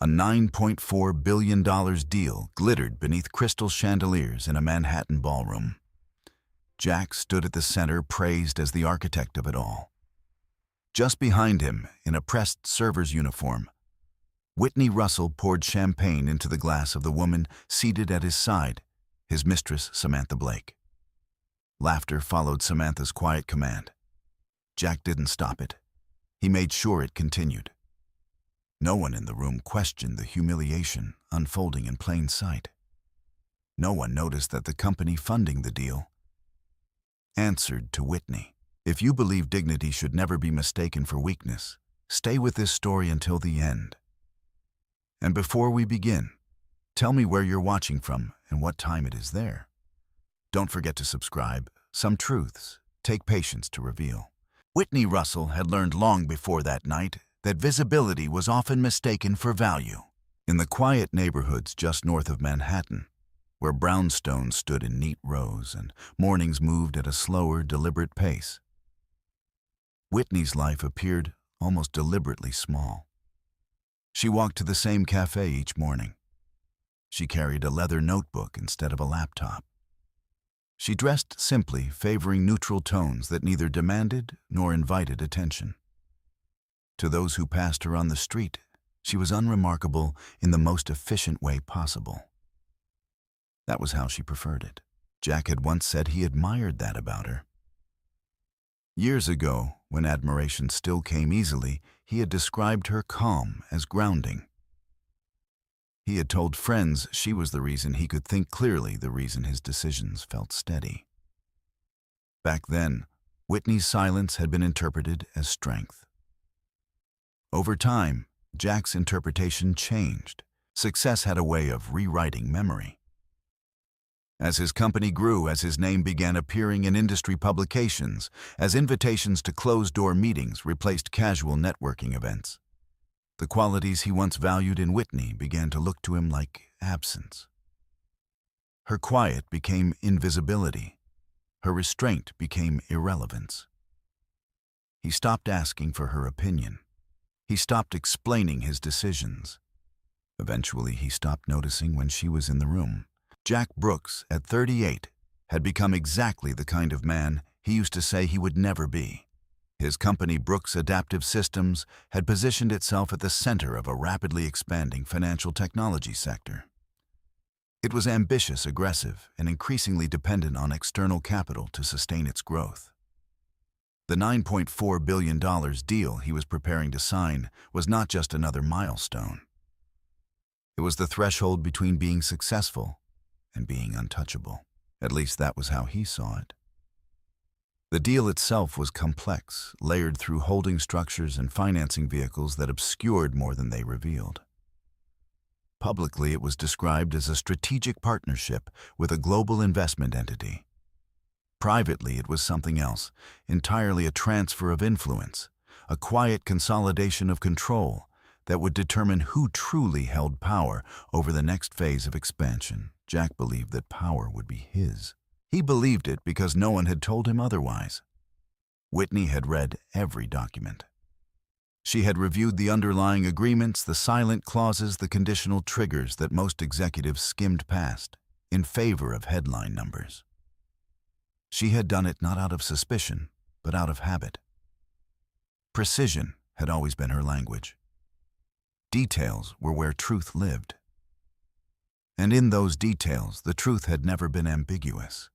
A $9.4 billion deal glittered beneath crystal chandeliers in a Manhattan ballroom. Jack stood at the center, praised as the architect of it all. Just behind him, in a pressed server's uniform, Whitney Russell poured champagne into the glass of the woman seated at his side, his mistress, Samantha Blake. Laughter followed Samantha's quiet command. Jack didn't stop it. He made sure it continued. No one in the room questioned the humiliation unfolding in plain sight. No one noticed that the company funding the deal answered to Whitney. If you believe dignity should never be mistaken for weakness, stay with this story until the end. And before we begin, tell me where you're watching from and what time it is there. Don't forget to subscribe. Some truths take patience to reveal. Whitney Russell had learned long before that night that visibility was often mistaken for value. In the quiet neighborhoods just north of Manhattan, where brownstones stood in neat rows and mornings moved at a slower, deliberate pace, Whitney's life appeared almost deliberately small. She walked to the same cafe each morning. She carried a leather notebook instead of a laptop. She dressed simply, favoring neutral tones that neither demanded nor invited attention. To those who passed her on the street, she was unremarkable in the most efficient way possible. That was how she preferred it. Jack had once said he admired that about her. Years ago, when admiration still came easily, he had described her calm as grounding. He had told friends she was the reason he could think clearly, the reason his decisions felt steady. Back then, Whitney's silence had been interpreted as strength. Over time, Jack's interpretation changed. Success had a way of rewriting memory. As his company grew, as his name began appearing in industry publications, as invitations to closed-door meetings replaced casual networking events, the qualities he once valued in Whitney began to look to him like absence. Her quiet became invisibility. Her restraint became irrelevance. He stopped asking for her opinion. He stopped explaining his decisions. Eventually, he stopped noticing when she was in the room. Jack Brooks, at 38, had become exactly the kind of man he used to say he would never be. His company, Brooks Adaptive Systems, had positioned itself at the center of a rapidly expanding financial technology sector. It was ambitious, aggressive, and increasingly dependent on external capital to sustain its growth. The $9.4 billion deal he was preparing to sign was not just another milestone. It was the threshold between being successful and being untouchable. At least that was how he saw it. The deal itself was complex, layered through holding structures and financing vehicles that obscured more than they revealed. Publicly, it was described as a strategic partnership with a global investment entity. Privately, it was something else, entirely a transfer of influence, a quiet consolidation of control that would determine who truly held power over the next phase of expansion. Jack believed that power would be his. He believed it because no one had told him otherwise. Whitney had read every document. She had reviewed the underlying agreements, the silent clauses, the conditional triggers that most executives skimmed past in favor of headline numbers. She had done it not out of suspicion, but out of habit. Precision had always been her language. Details were where truth lived. And in those details, the truth had never been ambiguous.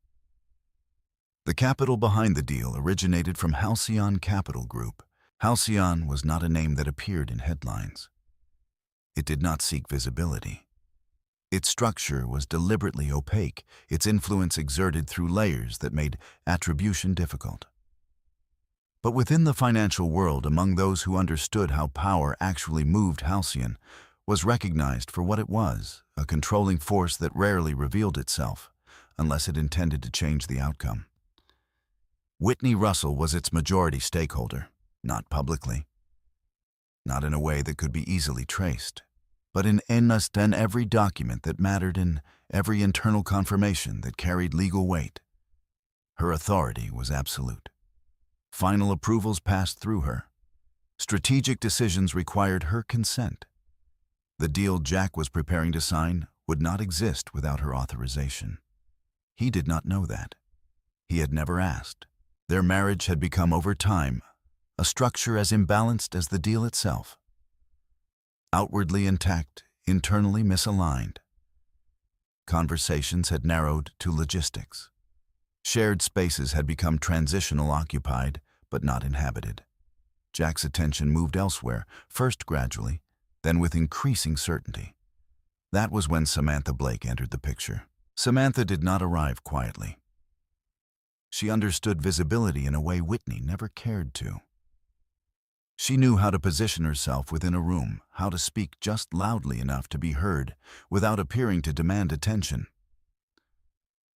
The capital behind the deal originated from Halcyon Capital Group. Halcyon was not a name that appeared in headlines. It did not seek visibility. Its structure was deliberately opaque, its influence exerted through layers that made attribution difficult. But within the financial world, among those who understood how power actually moved, Halcyon was recognized for what it was, a controlling force that rarely revealed itself, unless it intended to change the outcome. Whitney Russell was its majority stakeholder, not publicly, not in a way that could be easily traced, but in almost every document that mattered, in every internal confirmation that carried legal weight. Her authority was absolute. Final approvals passed through her. Strategic decisions required her consent. The deal Jack was preparing to sign would not exist without her authorization. He did not know that. He had never asked. Their marriage had become, over time, a structure as imbalanced as the deal itself. Outwardly intact, internally misaligned. Conversations had narrowed to logistics. Shared spaces had become transitional, occupied, but not inhabited. Jack's attention moved elsewhere, first gradually, then with increasing certainty. That was when Samantha Blake entered the picture. Samantha did not arrive quietly. She understood visibility in a way Whitney never cared to. She knew how to position herself within a room, how to speak just loudly enough to be heard without appearing to demand attention.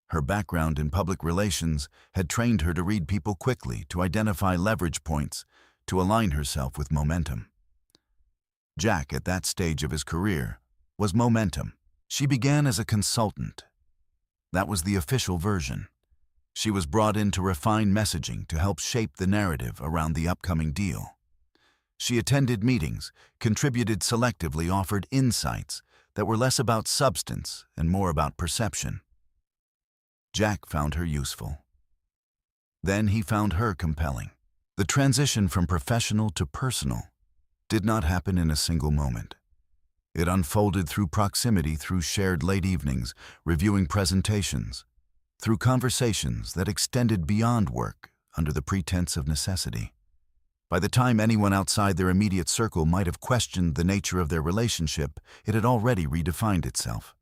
Her background in public relations had trained her to read people quickly, to identify leverage points, to align herself with momentum. Jack, at that stage of his career, was momentum. She began as a consultant. That was the official version. She was brought in to refine messaging, to help shape the narrative around the upcoming deal. She attended meetings, contributed selectively, offered insights that were less about substance and more about perception. Jack found her useful. Then he found her compelling. The transition from professional to personal did not happen in a single moment. It unfolded through proximity, through shared late evenings, reviewing presentations, through conversations that extended beyond work under the pretense of necessity. By the time anyone outside their immediate circle might have questioned the nature of their relationship, it had already redefined itself.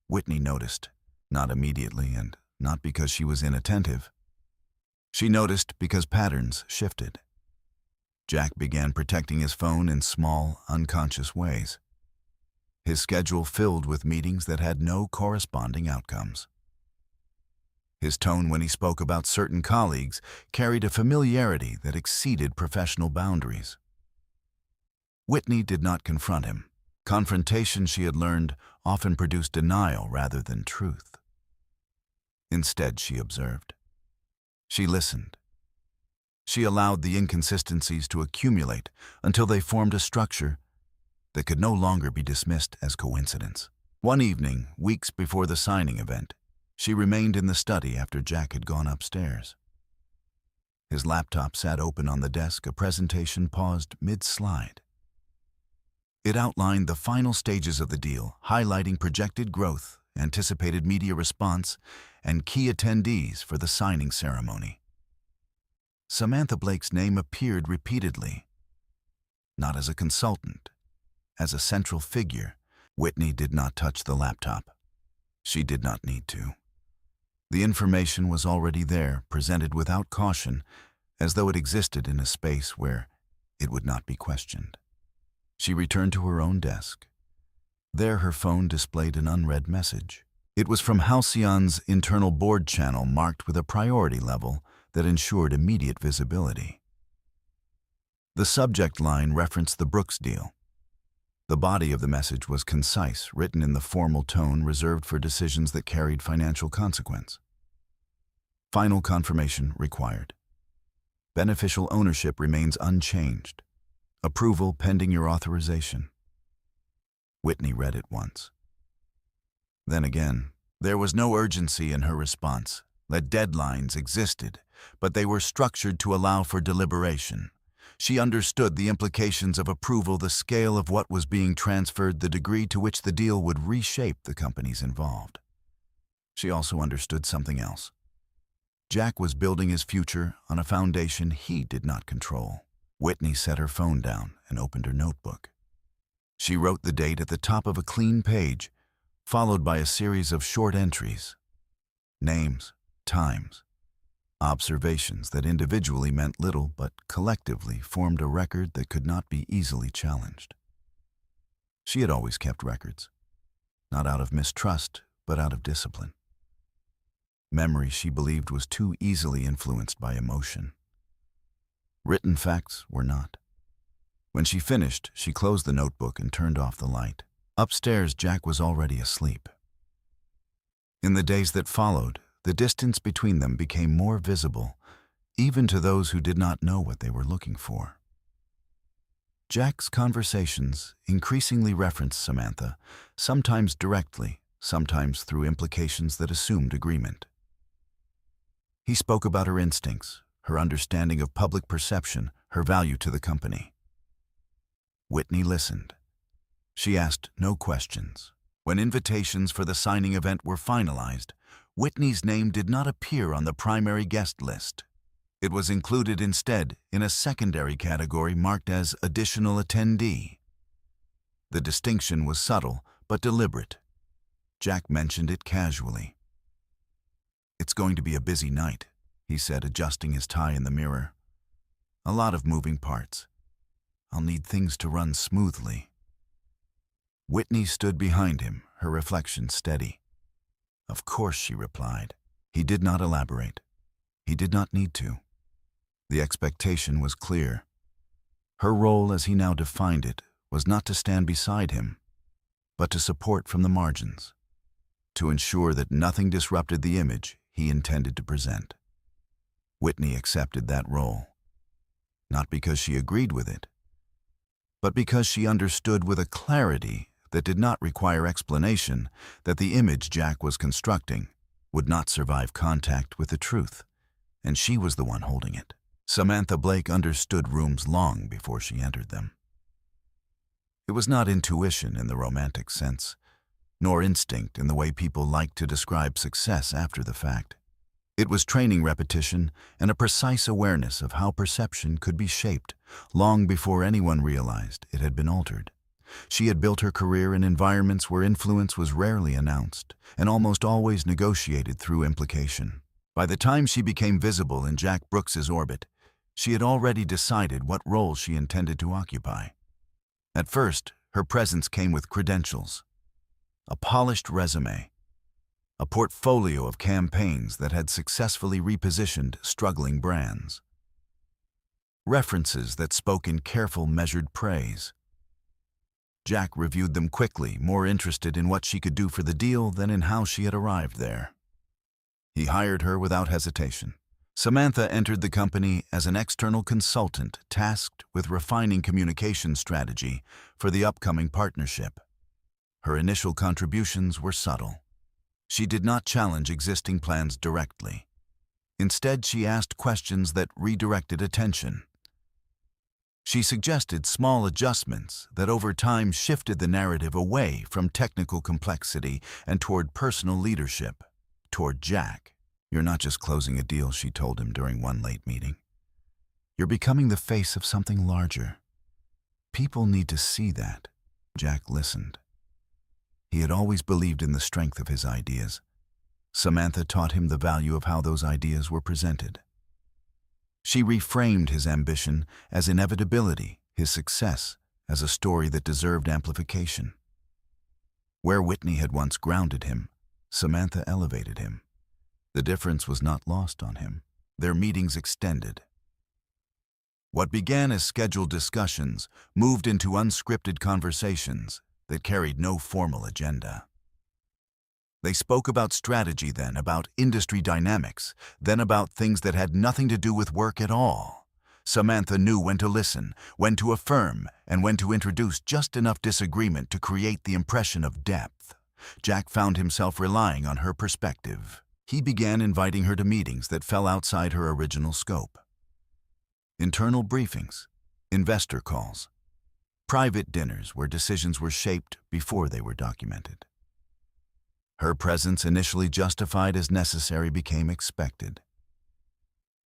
Whitney noticed, not immediately and not because she was inattentive. She noticed because patterns shifted. Jack began protecting his phone in small, unconscious ways. His schedule filled with meetings that had no corresponding outcomes. His tone when he spoke about certain colleagues carried a familiarity that exceeded professional boundaries. Whitney did not confront him. Confrontation, she had learned, often produced denial rather than truth. Instead, she observed. She listened. She allowed the inconsistencies to accumulate until they formed a structure that could no longer be dismissed as coincidence. One evening, weeks before the signing event, she remained in the study after Jack had gone upstairs. His laptop sat open on the desk, a presentation paused mid-slide. It outlined the final stages of the deal, highlighting projected growth, anticipated media response, and key attendees for the signing ceremony. Samantha Blake's name appeared repeatedly, not as a consultant, as a central figure. Whitney did not touch the laptop. She did not need to. The information was already there, presented without caution, as though it existed in a space where it would not be questioned. She returned to her own desk. There her phone displayed an unread message. It was from Halcyon's internal board channel, marked with a priority level that ensured immediate visibility. The subject line referenced the Brooks deal. The body of the message was concise, written in the formal tone reserved for decisions that carried financial consequence. Final confirmation required. Beneficial ownership remains unchanged. Approval pending your authorization. Whitney read it once. Then again, there was no urgency in her response. The deadlines existed, but they were structured to allow for deliberation. She understood the implications of approval, the scale of what was being transferred, the degree to which the deal would reshape the companies involved. She also understood something else. Jack was building his future on a foundation he did not control. Whitney set her phone down and opened her notebook. She wrote the date at the top of a clean page, followed by a series of short entries. Names, times, observations that individually meant little but collectively formed a record that could not be easily challenged. She had always kept records, not out of mistrust, but out of discipline. Memory, she believed, was too easily influenced by emotion. Written facts were not. When she finished, she closed the notebook and turned off the light. Upstairs, Jack was already asleep. In the days that followed, the distance between them became more visible, even to those who did not know what they were looking for. Jack's conversations increasingly referenced Samantha, sometimes directly, sometimes through implications that assumed agreement. He spoke about her instincts, her understanding of public perception, her value to the company. Whitney listened. She asked no questions. When invitations for the signing event were finalized, Whitney's name did not appear on the primary guest list. It was included instead in a secondary category marked as additional attendee. The distinction was subtle but deliberate. Jack mentioned it casually. "It's going to be a busy night," he said, adjusting his tie in the mirror. "A lot of moving parts. I'll need things to run smoothly." Whitney stood behind him, her reflection steady. "Of course," she replied. He did not elaborate. He did not need to. The expectation was clear. Her role, as he now defined it, was not to stand beside him, but to support from the margins, to ensure that nothing disrupted the image he intended to present. Whitney accepted that role, not because she agreed with it, but because she understood with a clarity that did not require explanation that the image Jack was constructing would not survive contact with the truth, and she was the one holding it. Samantha Blake understood rooms long before she entered them. It was not intuition in the romantic sense, nor instinct in the way people like to describe success after the fact. It was training repetition and a precise awareness of how perception could be shaped long before anyone realized it had been altered. She had built her career in environments where influence was rarely announced and almost always negotiated through implication. By the time she became visible in Jack Brooks's orbit, she had already decided what role she intended to occupy. At first, her presence came with credentials, a polished resume, a portfolio of campaigns that had successfully repositioned struggling brands, references that spoke in careful, measured praise. Jack reviewed them quickly, more interested in what she could do for the deal than in how she had arrived there. He hired her without hesitation. Samantha entered the company as an external consultant tasked with refining communication strategy for the upcoming partnership. Her initial contributions were subtle. She did not challenge existing plans directly. Instead, she asked questions that redirected attention. She suggested small adjustments that over time shifted the narrative away from technical complexity and toward personal leadership, toward Jack. "You're not just closing a deal," she told him during one late meeting. "You're becoming the face of something larger. People need to see that." Jack listened. He had always believed in the strength of his ideas. Samantha taught him the value of how those ideas were presented. She reframed his ambition as inevitability, his success as a story that deserved amplification. Where Whitney had once grounded him, Samantha elevated him. The difference was not lost on him. Their meetings extended. What began as scheduled discussions moved into unscripted conversations that carried no formal agenda. They spoke about strategy then, about industry dynamics, then about things that had nothing to do with work at all. Samantha knew when to listen, when to affirm, and when to introduce just enough disagreement to create the impression of depth. Jack found himself relying on her perspective. He began inviting her to meetings that fell outside her original scope. Internal briefings, investor calls, private dinners where decisions were shaped before they were documented. Her presence, initially justified as necessary, became expected.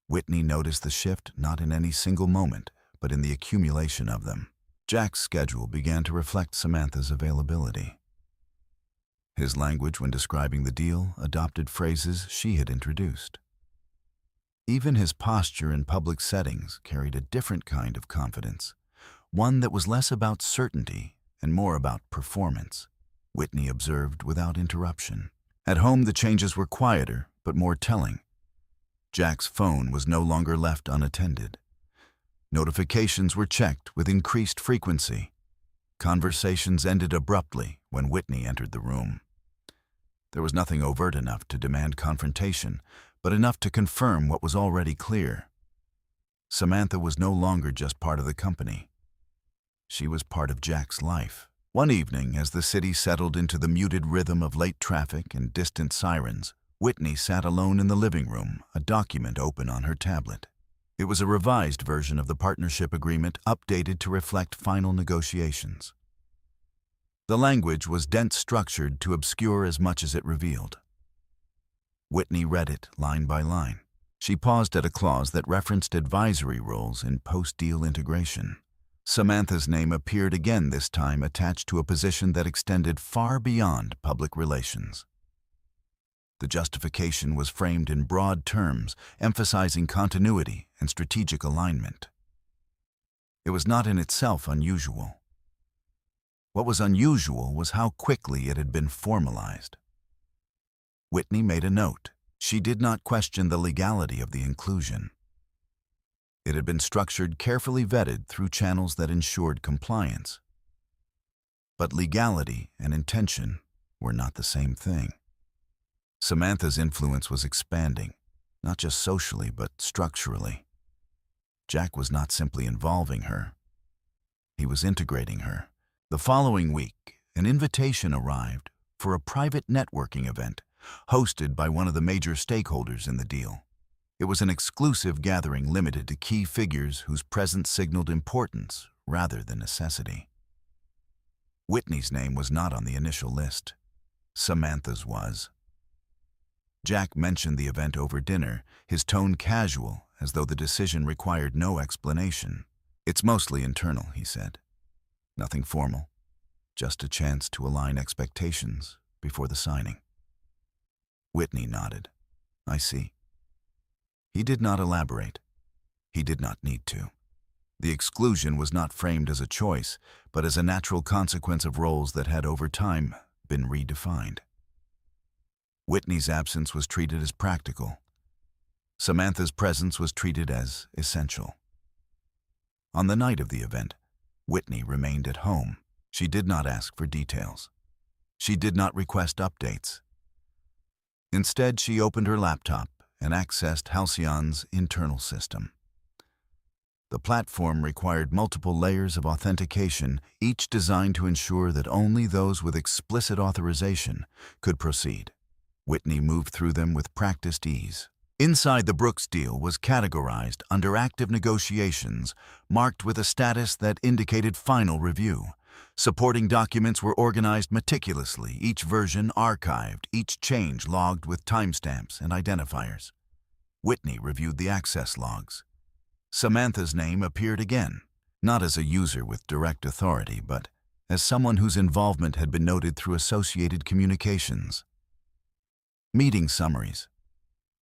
Whitney noticed the shift not in any single moment, but in the accumulation of them. Jack's schedule began to reflect Samantha's availability. His language when describing the deal adopted phrases she had introduced. Even his posture in public settings carried a different kind of confidence, one that was less about certainty and more about performance, Whitney observed without interruption. At home, the changes were quieter but more telling. Jack's phone was no longer left unattended. Notifications were checked with increased frequency. Conversations ended abruptly when Whitney entered the room. There was nothing overt enough to demand confrontation, but enough to confirm what was already clear. Samantha was no longer just part of the company. She was part of Jack's life. One evening, as the city settled into the muted rhythm of late traffic and distant sirens, Whitney sat alone in the living room, a document open on her tablet. It was a revised version of the partnership agreement, updated to reflect final negotiations. The language was dense, structured to obscure as much as it revealed. Whitney read it line by line. She paused at a clause that referenced advisory roles in post-deal integration. Samantha's name appeared again, this time attached to a position that extended far beyond public relations. The justification was framed in broad terms, emphasizing continuity and strategic alignment. It was not in itself unusual. What was unusual was how quickly it had been formalized. Whitney made a note. She did not question the legality of the inclusion. It had been structured, carefully vetted through channels that ensured compliance. But legality and intention were not the same thing. Samantha's influence was expanding, not just socially but structurally. Jack was not simply involving her. He was integrating her. The following week, an invitation arrived for a private networking event hosted by one of the major stakeholders in the deal. It was an exclusive gathering limited to key figures whose presence signaled importance rather than necessity. Whitney's name was not on the initial list. Samantha's was. Jack mentioned the event over dinner, his tone casual, as though the decision required no explanation. "It's mostly internal," he said. "Nothing formal. Just a chance to align expectations before the signing." Whitney nodded. "I see." He did not elaborate. He did not need to. The exclusion was not framed as a choice, but as a natural consequence of roles that had over time been redefined. Whitney's absence was treated as practical. Samantha's presence was treated as essential. On the night of the event, Whitney remained at home. She did not ask for details. She did not request updates. Instead, she opened her laptop and accessed Halcyon's internal system. The platform required multiple layers of authentication, each designed to ensure that only those with explicit authorization could proceed. Whitney moved through them with practiced ease. Inside, the Brooks deal was categorized under active negotiations, marked with a status that indicated final review. Supporting documents were organized meticulously, each version archived, each change logged with timestamps and identifiers. Whitney reviewed the access logs. Samantha's name appeared again, not as a user with direct authority, but as someone whose involvement had been noted through associated communications. Meeting summaries,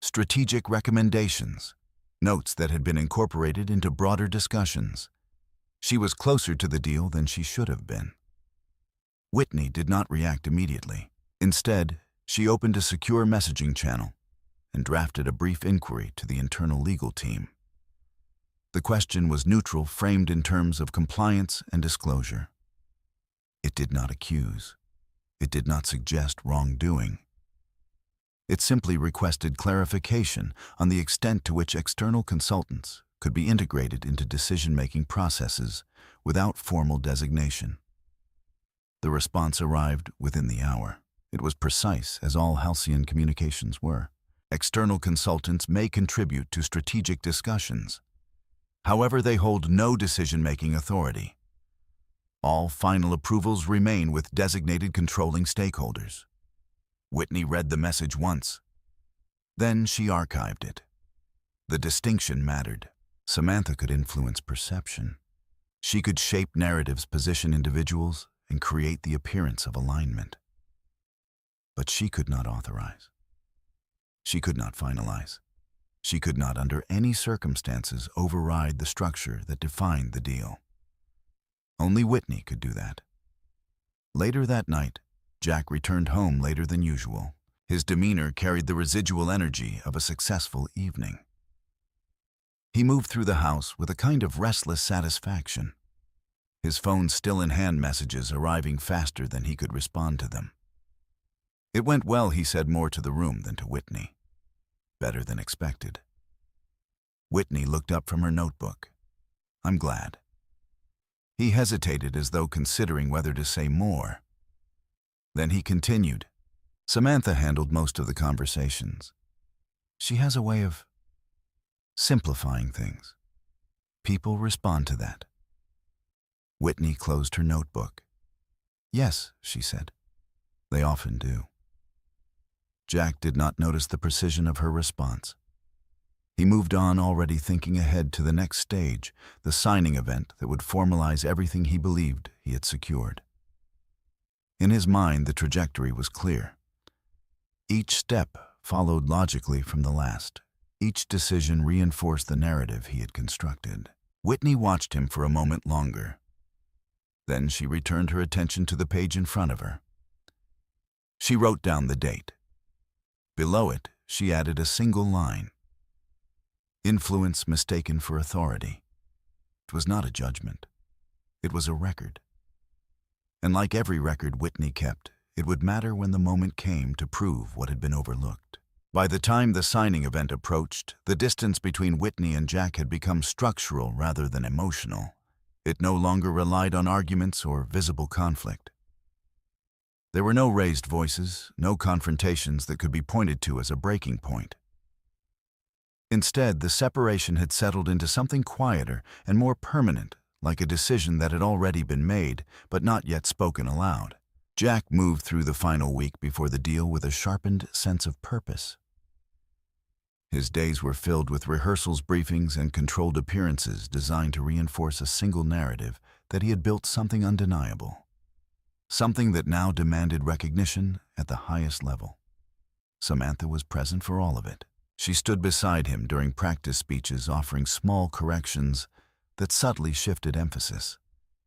strategic recommendations, notes that had been incorporated into broader discussions. She was closer to the deal than she should have been. Whitney did not react immediately. Instead, she opened a secure messaging channel and drafted a brief inquiry to the internal legal team. The question was neutral, framed in terms of compliance and disclosure. It did not accuse. It did not suggest wrongdoing. It simply requested clarification on the extent to which external consultants could be integrated into decision-making processes without formal designation. The response arrived within the hour. It was precise, as all Halcyon communications were. External consultants may contribute to strategic discussions. However, they hold no decision-making authority. All final approvals remain with designated controlling stakeholders. Whitney read the message once. Then she archived it. The distinction mattered. Samantha could influence perception. She could shape narratives, position individuals, and create the appearance of alignment. But she could not authorize. She could not finalize. She could not, under any circumstances, override the structure that defined the deal. Only Whitney could do that. Later that night, Jack returned home later than usual. His demeanor carried the residual energy of a successful evening. He moved through the house with a kind of restless satisfaction, his phone still in hand, messages arriving faster than he could respond to them. It went well, he said, more to the room than to Whitney. Better than expected. Whitney looked up from her notebook. "I'm glad." He hesitated as though considering whether to say more. Then he continued. Samantha handled most of the conversations. She has a way of simplifying things. People respond to that. Whitney closed her notebook. Yes, she said. They often do. Jack did not notice the precision of her response. He moved on, already thinking ahead to the next stage, the signing event that would formalize everything he believed he had secured. In his mind, the trajectory was clear. Each step followed logically from the last. Each decision reinforced the narrative he had constructed. Whitney watched him for a moment longer. Then she returned her attention to the page in front of her. She wrote down the date. Below it, she added a single line. Influence mistaken for authority. It was not a judgment. It was a record. And like every record Whitney kept, it would matter when the moment came to prove what had been overlooked. By the time the signing event approached, the distance between Whitney and Jack had become structural rather than emotional. It no longer relied on arguments or visible conflict. There were no raised voices, no confrontations that could be pointed to as a breaking point. Instead, the separation had settled into something quieter and more permanent, like a decision that had already been made, but not yet spoken aloud. Jack moved through the final week before the deal with a sharpened sense of purpose. His days were filled with rehearsals, briefings, and controlled appearances designed to reinforce a single narrative that he had built something undeniable. Something that now demanded recognition at the highest level. Samantha was present for all of it. She stood beside him during practice speeches, offering small corrections that subtly shifted emphasis.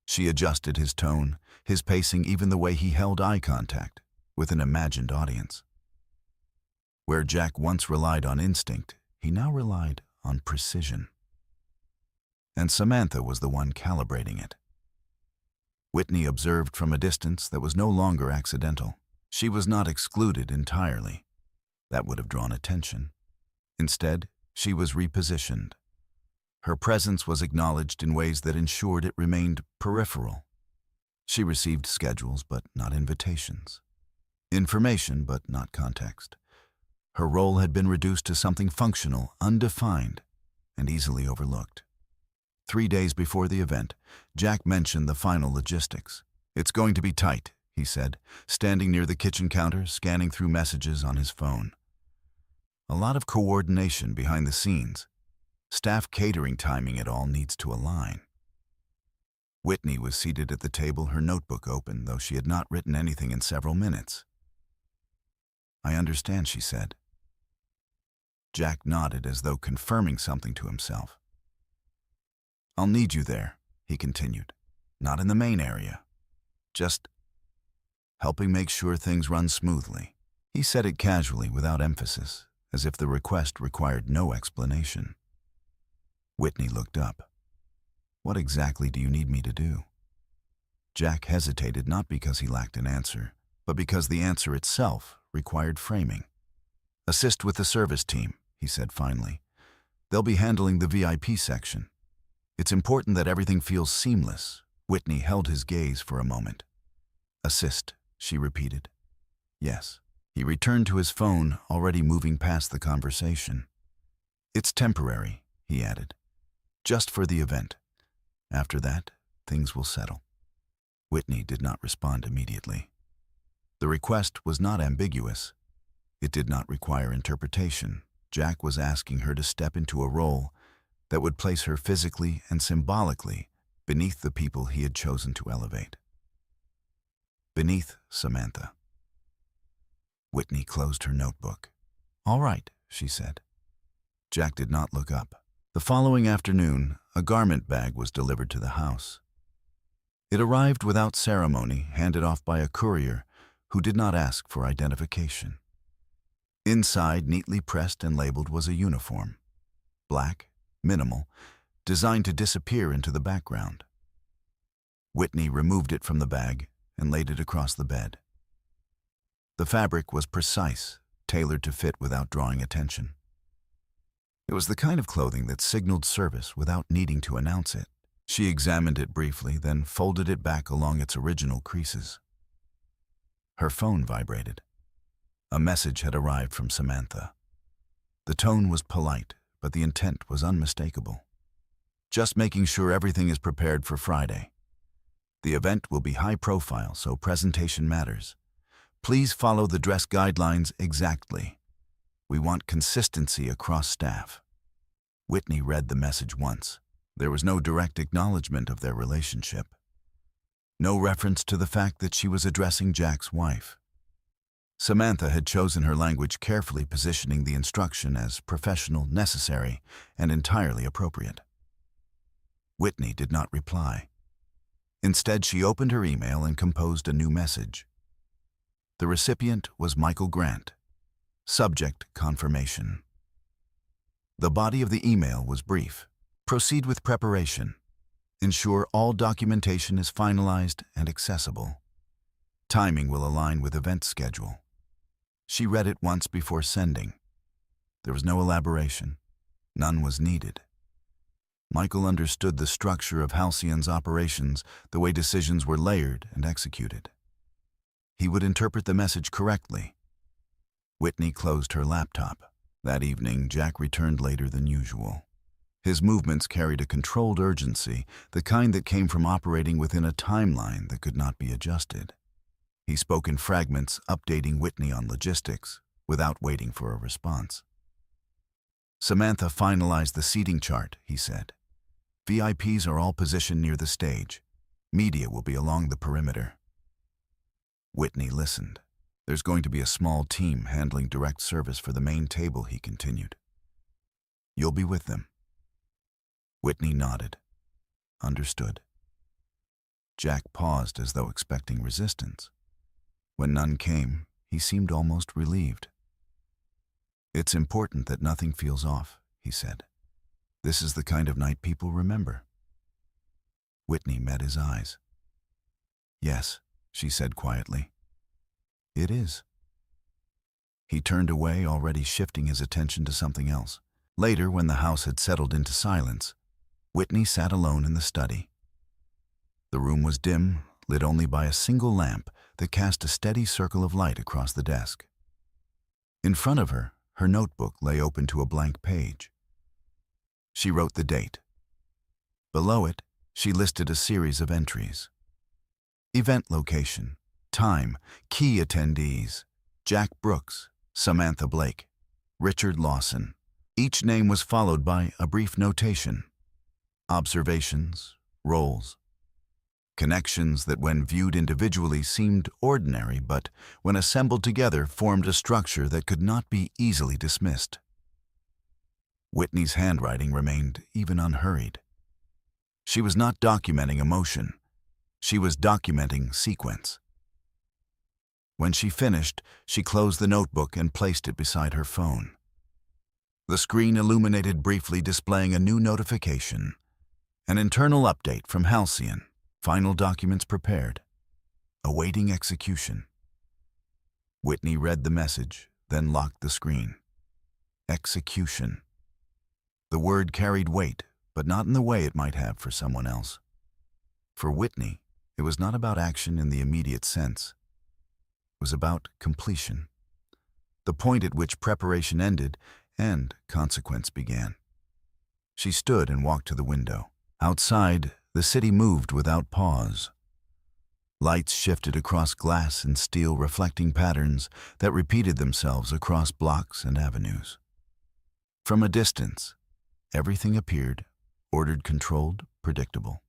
She adjusted his tone, his pacing, even the way he held eye contact with an imagined audience. Where Jack once relied on instinct, he now relied on precision. And Samantha was the one calibrating it. Whitney observed from a distance that was no longer accidental. She was not excluded entirely. That would have drawn attention. Instead, she was repositioned. Her presence was acknowledged in ways that ensured it remained peripheral. She received schedules but not invitations. Information but not context. Her role had been reduced to something functional, undefined, and easily overlooked. 3 days before the event, Jack mentioned the final logistics. It's going to be tight, he said, standing near the kitchen counter, scanning through messages on his phone. A lot of coordination behind the scenes. Staff catering timing, it all needs to align. Whitney was seated at the table, her notebook open, though she had not written anything in several minutes. I understand, she said. Jack nodded as though confirming something to himself. I'll need you there, he continued. Not in the main area. Just helping make sure things run smoothly. He said it casually, without emphasis, as if the request required no explanation. Whitney looked up. What exactly do you need me to do? Jack hesitated, not because he lacked an answer, but because the answer itself required framing. Assist with the service team, he said finally. They'll be handling the VIP section. It's important that everything feels seamless. Whitney held his gaze for a moment. Assist, she repeated. Yes. He returned to his phone, already moving past the conversation. It's temporary, he added. Just for the event. After that, things will settle. Whitney did not respond immediately. The request was not ambiguous. It did not require interpretation. Jack was asking her to step into a role that would place her physically and symbolically beneath the people he had chosen to elevate. Beneath Samantha. Whitney closed her notebook. All right, she said. Jack did not look up. The following afternoon, a garment bag was delivered to the house. It arrived without ceremony, handed off by a courier who did not ask for identification. Inside, neatly pressed and labeled, was a uniform. Black, minimal, designed to disappear into the background. Whitney removed it from the bag and laid it across the bed. The fabric was precise, tailored to fit without drawing attention. It was the kind of clothing that signaled service without needing to announce it. She examined it briefly, then folded it back along its original creases. Her phone vibrated. A message had arrived from Samantha. The tone was polite, but the intent was unmistakable. Just making sure everything is prepared for Friday. The event will be high profile, so presentation matters. Please follow the dress guidelines exactly. We want consistency across staff. Whitney read the message once. There was no direct acknowledgement of their relationship. No reference to the fact that she was addressing Jack's wife. Samantha had chosen her language carefully, positioning the instruction as professional, necessary, and entirely appropriate. Whitney did not reply. Instead, she opened her email and composed a new message. The recipient was Michael Grant. Subject: confirmation. The body of the email was brief. Proceed with preparation. Ensure all documentation is finalized and accessible. Timing will align with event schedule. She read it once before sending. There was no elaboration. None was needed. Michael understood the structure of Halcyon's operations, the way decisions were layered and executed. He would interpret the message correctly. Whitney closed her laptop. That evening, Jack returned later than usual. His movements carried a controlled urgency, the kind that came from operating within a timeline that could not be adjusted. He spoke in fragments, updating Whitney on logistics, without waiting for a response. Samantha finalized the seating chart, he said. VIPs are all positioned near the stage. Media will be along the perimeter. Whitney listened. There's going to be a small team handling direct service for the main table, he continued. You'll be with them. Whitney nodded. Understood. Jack paused as though expecting resistance. When none came, he seemed almost relieved. It's important that nothing feels off, he said. This is the kind of night people remember. Whitney met his eyes. Yes, she said quietly. It is. He turned away, already shifting his attention to something else. Later, when the house had settled into silence, Whitney sat alone in the study. The room was dim, lit only by a single lamp that cast a steady circle of light across the desk. In front of her, her notebook lay open to a blank page. She wrote the date. Below it, she listed a series of entries. Event location, time, key attendees, Jack Brooks, Samantha Blake, Richard Lawson. Each name was followed by a brief notation. Observations, roles. Connections that when viewed individually seemed ordinary, but when assembled together formed a structure that could not be easily dismissed. Whitney's handwriting remained even unhurried. She was not documenting emotion. She was documenting sequence. When she finished, she closed the notebook and placed it beside her phone. The screen illuminated briefly, displaying a new notification. An internal update from Halcyon. Final documents prepared. Awaiting execution. Whitney read the message, then locked the screen. Execution. The word carried weight, but not in the way it might have for someone else. For Whitney, it was not about action in the immediate sense. It was about completion. The point at which preparation ended and consequence began. She stood and walked to the window. Outside, the city moved without pause. Lights shifted across glass and steel, reflecting patterns that repeated themselves across blocks and avenues. From a distance, everything appeared ordered, controlled, predictable.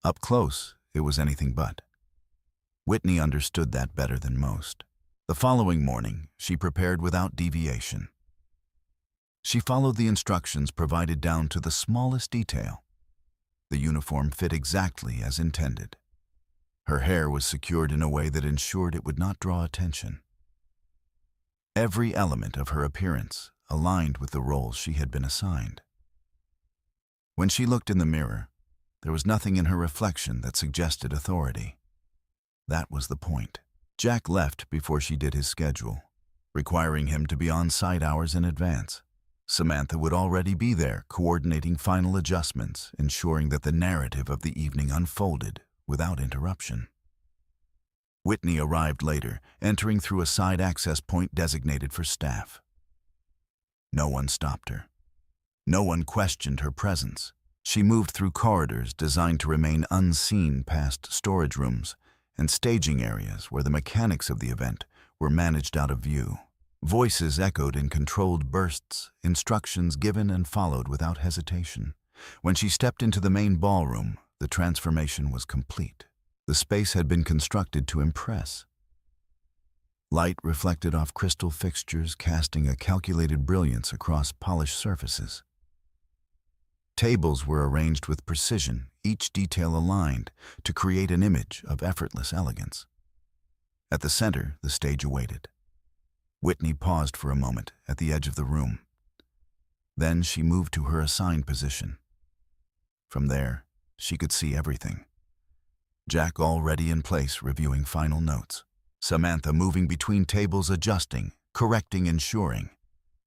Up close, it was anything but. Whitney understood that better than most. The following morning, she prepared without deviation. She followed the instructions provided down to the smallest detail. The uniform fit exactly as intended. Her hair was secured in a way that ensured it would not draw attention. Every element of her appearance aligned with the role she had been assigned. When she looked in the mirror, there was nothing in her reflection that suggested authority. That was the point. Jack left before she did his schedule, requiring him to be on site hours in advance. Samantha would already be there, coordinating final adjustments, ensuring that the narrative of the evening unfolded without interruption. Whitney arrived later, entering through a side access point designated for staff. No one stopped her. No one questioned her presence. She moved through corridors designed to remain unseen past storage rooms and staging areas where the mechanics of the event were managed out of view. Voices echoed in controlled bursts, instructions given and followed without hesitation. When she stepped into the main ballroom, the transformation was complete. The space had been constructed to impress. Light reflected off crystal fixtures, casting a calculated brilliance across polished surfaces. Tables were arranged with precision, each detail aligned to create an image of effortless elegance. At the center, the stage awaited. Whitney paused for a moment at the edge of the room. Then she moved to her assigned position. From there, she could see everything. Jack already in place, reviewing final notes. Samantha moving between tables, adjusting, correcting, ensuring.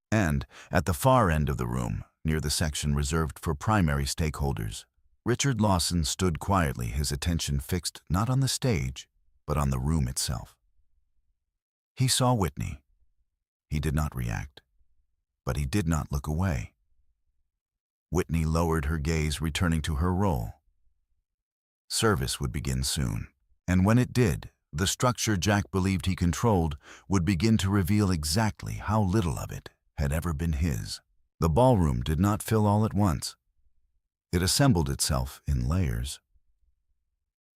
And, at the far end of the room, near the section reserved for primary stakeholders, Richard Lawson stood quietly, his attention fixed not on the stage, but on the room itself. He saw Whitney. He did not react, but he did not look away. Whitney lowered her gaze, returning to her role. Service would begin soon, and when it did, the structure Jack believed he controlled would begin to reveal exactly how little of it had ever been his. The ballroom did not fill all at once. It assembled itself in layers.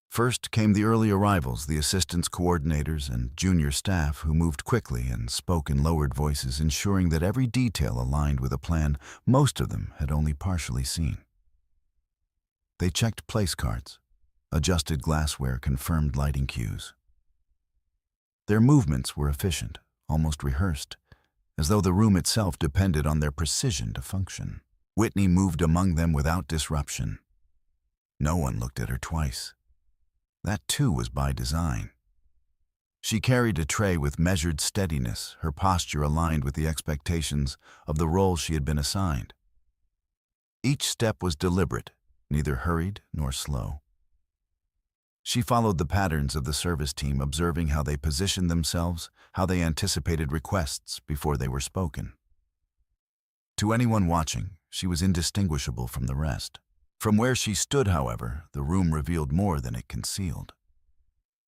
First came the early arrivals, the assistants, coordinators, and junior staff who moved quickly and spoke in lowered voices, ensuring that every detail aligned with a plan most of them had only partially seen. They checked place cards, adjusted glassware, confirmed lighting cues. Their movements were efficient, almost rehearsed, as though the room itself depended on their precision to function. Whitney moved among them without disruption. No one looked at her twice. That too was by design. She carried a tray with measured steadiness, her posture aligned with the expectations of the role she had been assigned. Each step was deliberate, neither hurried nor slow. She followed the patterns of the service team, observing how they positioned themselves, how they anticipated requests before they were spoken. To anyone watching, she was indistinguishable from the rest. From where she stood, however, the room revealed more than it concealed.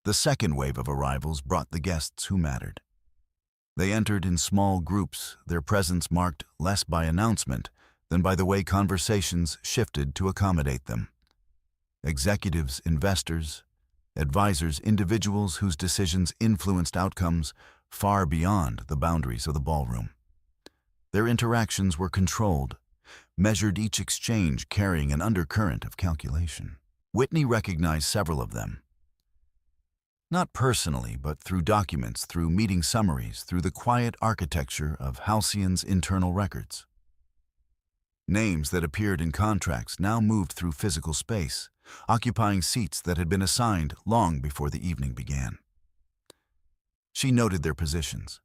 The second wave of arrivals brought the guests who mattered. They entered in small groups, their presence marked less by announcement than by the way conversations shifted to accommodate them. Executives, investors, advisors, individuals whose decisions influenced outcomes far beyond the boundaries of the ballroom. Their interactions were controlled, measured, each exchange carrying an undercurrent of calculation. Whitney recognized several of them. Not personally, but through documents, through meeting summaries, through the quiet architecture of Halcyon's internal records. Names that appeared in contracts now moved through physical space, occupying seats that had been assigned long before the evening began. She noted their positions.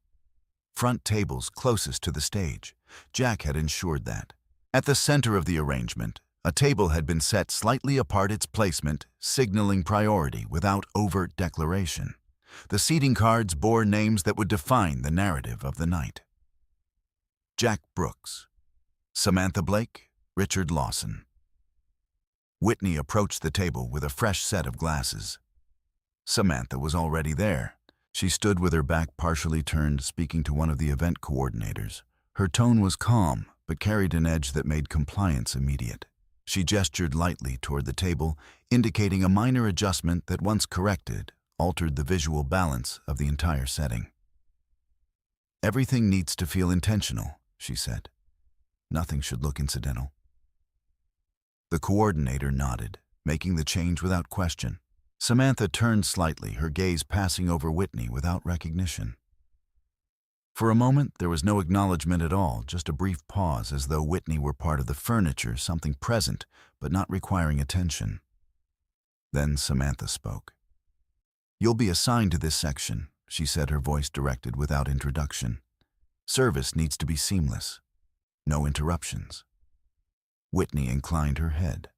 Front tables closest to the stage. Jack had ensured that. At the center of the arrangement, a table had been set slightly apart, its placement signaling priority without overt declaration. The seating cards bore names that would define the narrative of the night. Jack Brooks, Samantha Blake, Richard Lawson. Whitney approached the table with a fresh set of glasses. Samantha was already there. She stood with her back partially turned, speaking to one of the event coordinators. Her tone was calm, but carried an edge that made compliance immediate. She gestured lightly toward the table, indicating a minor adjustment that, once corrected, altered the visual balance of the entire setting. "Everything needs to feel intentional," she said. "Nothing should look incidental." The coordinator nodded, making the change without question. Samantha turned slightly, her gaze passing over Whitney without recognition. For a moment, there was no acknowledgement at all, just a brief pause, as though Whitney were part of the furniture, something present but not requiring attention. Then Samantha spoke. "You'll be assigned to this section," she said, her voice directed without introduction. "Service needs to be seamless. No interruptions. Whitney inclined her head.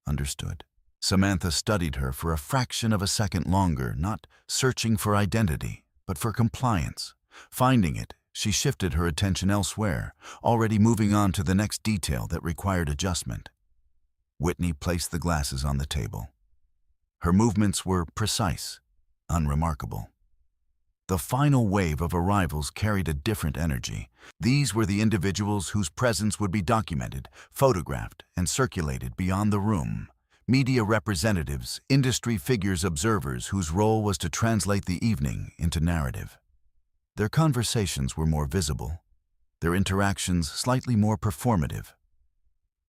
Understood. Samantha studied her for a fraction of a second longer, not searching for identity, but for compliance. Finding it, she shifted her attention elsewhere, already moving on to the next detail that required adjustment. Whitney placed the glasses on the table. Her movements were precise, unremarkable. The final wave of arrivals carried a different energy. These were the individuals whose presence would be documented, photographed, and circulated beyond the room. Media representatives, industry figures, observers whose role was to translate the evening into narrative. Their conversations were more visible, their interactions slightly more performative.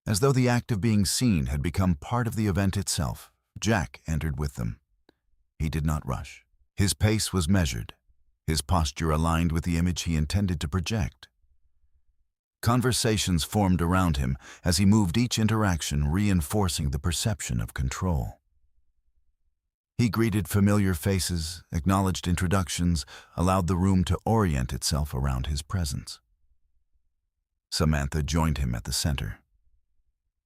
As though the act of being seen had become part of the event itself, Jack entered with them. He did not rush. His pace was measured, his posture aligned with the image he intended to project. Conversations formed around him as he moved, each interaction reinforcing the perception of control. He greeted familiar faces, acknowledged introductions, allowed the room to orient itself around his presence. Samantha joined him at the center.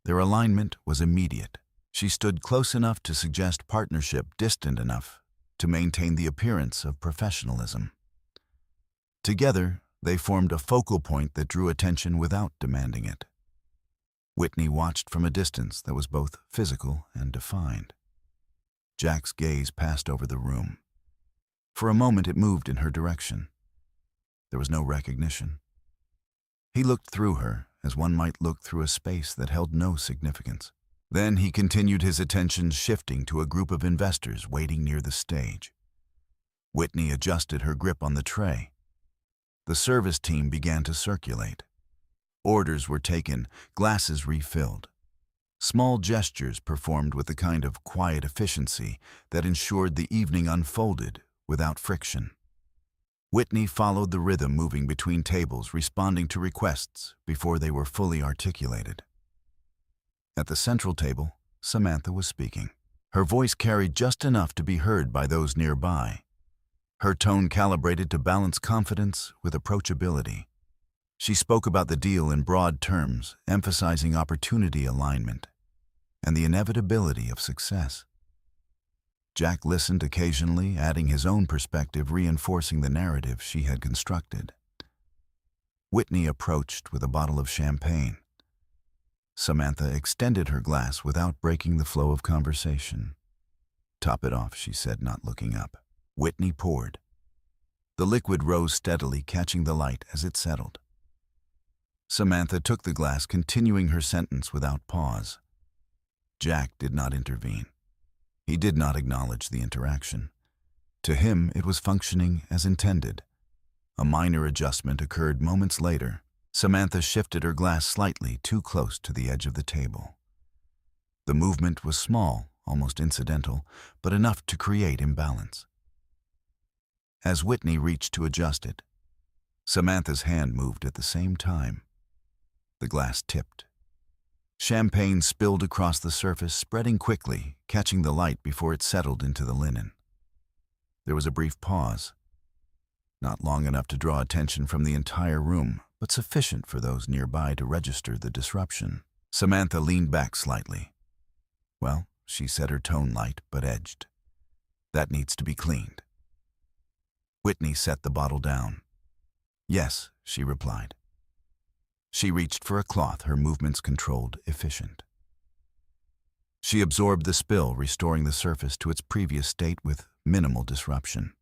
Their alignment was immediate. She stood close enough to suggest partnership, distant enough to maintain the appearance of professionalism. Together, they formed a focal point that drew attention without demanding it. Whitney watched from a distance that was both physical and defined. Jack's gaze passed over the room. For a moment it moved in her direction. There was no recognition. He looked through her, as one might look through a space that held no significance. Then he continued, his attention shifting to a group of investors waiting near the stage. Whitney adjusted her grip on the tray. The service team began to circulate. Orders were taken, glasses refilled. Small gestures performed with the kind of quiet efficiency that ensured the evening unfolded without friction. Whitney followed the rhythm, moving between tables, responding to requests before they were fully articulated. At the central table, Samantha was speaking. Her voice carried just enough to be heard by those nearby. Her tone calibrated to balance confidence with approachability. She spoke about the deal in broad terms, emphasizing opportunity alignment and the inevitability of success. Jack listened occasionally, adding his own perspective, reinforcing the narrative she had constructed. Whitney approached with a bottle of champagne. Samantha extended her glass without breaking the flow of conversation. "Top it off," she said, not looking up. Whitney poured. The liquid rose steadily, catching the light as it settled. Samantha took the glass, continuing her sentence without pause. Jack did not intervene. He did not acknowledge the interaction. To him, it was functioning as intended. A minor adjustment occurred moments later. Samantha shifted her glass slightly too close to the edge of the table. The movement was small, almost incidental, but enough to create imbalance. As Whitney reached to adjust it, Samantha's hand moved at the same time. The glass tipped. Champagne spilled across the surface, spreading quickly, catching the light before it settled into the linen. There was a brief pause, not long enough to draw attention from the entire room, but sufficient for those nearby to register the disruption. Samantha leaned back slightly. "Well," she said, her tone light but edged, "that needs to be cleaned." Whitney set the bottle down. "Yes," she replied. She reached for a cloth, her movements controlled, efficient. She absorbed the spill, restoring the surface to its previous state with minimal disruption.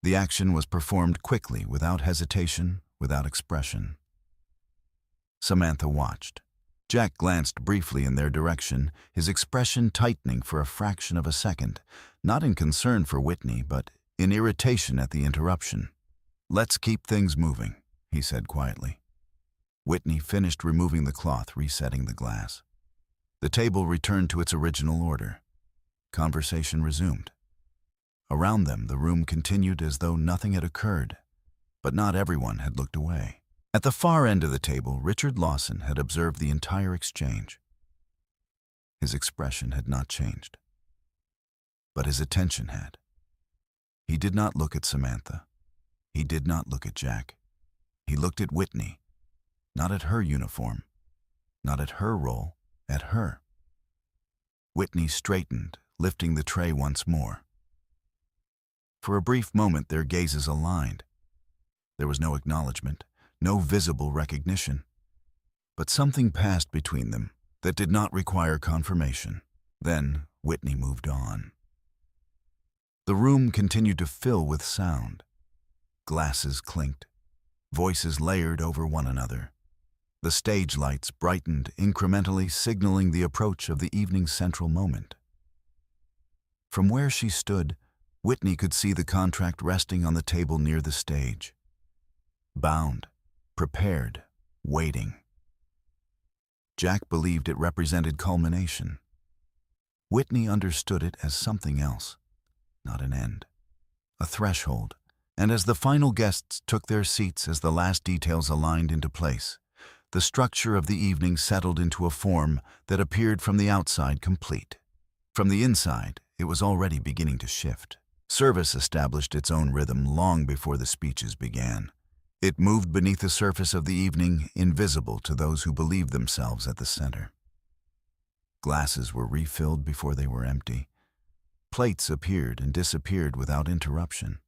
The action was performed quickly, without hesitation, without expression. Samantha watched. Jack glanced briefly in their direction, his expression tightening for a fraction of a second, not in concern for Whitney, but in irritation at the interruption. "Let's keep things moving," he said quietly. Whitney finished removing the cloth, resetting the glass. The table returned to its original order. Conversation resumed. Around them, the room continued as though nothing had occurred, but not everyone had looked away. At the far end of the table, Richard Lawson had observed the entire exchange. His expression had not changed, but his attention had. He did not look at Samantha. He did not look at Jack. He looked at Whitney. Not at her uniform, not at her role, at her. Whitney straightened, lifting the tray once more. For a brief moment their gazes aligned. There was no acknowledgement, no visible recognition. But something passed between them that did not require confirmation. Then Whitney moved on. The room continued to fill with sound. Glasses clinked, voices layered over one another. The stage lights brightened incrementally, signaling the approach of the evening's central moment. From where she stood, Whitney could see the contract resting on the table near the stage. Bound, prepared, waiting. Jack believed it represented culmination. Whitney understood it as something else, not an end, a threshold. And as the final guests took their seats, as the last details aligned into place, the structure of the evening settled into a form that appeared from the outside complete. From the inside, it was already beginning to shift. Service established its own rhythm long before the speeches began. It moved beneath the surface of the evening, invisible to those who believed themselves at the center. Glasses were refilled before they were empty. Plates appeared and disappeared without interruption.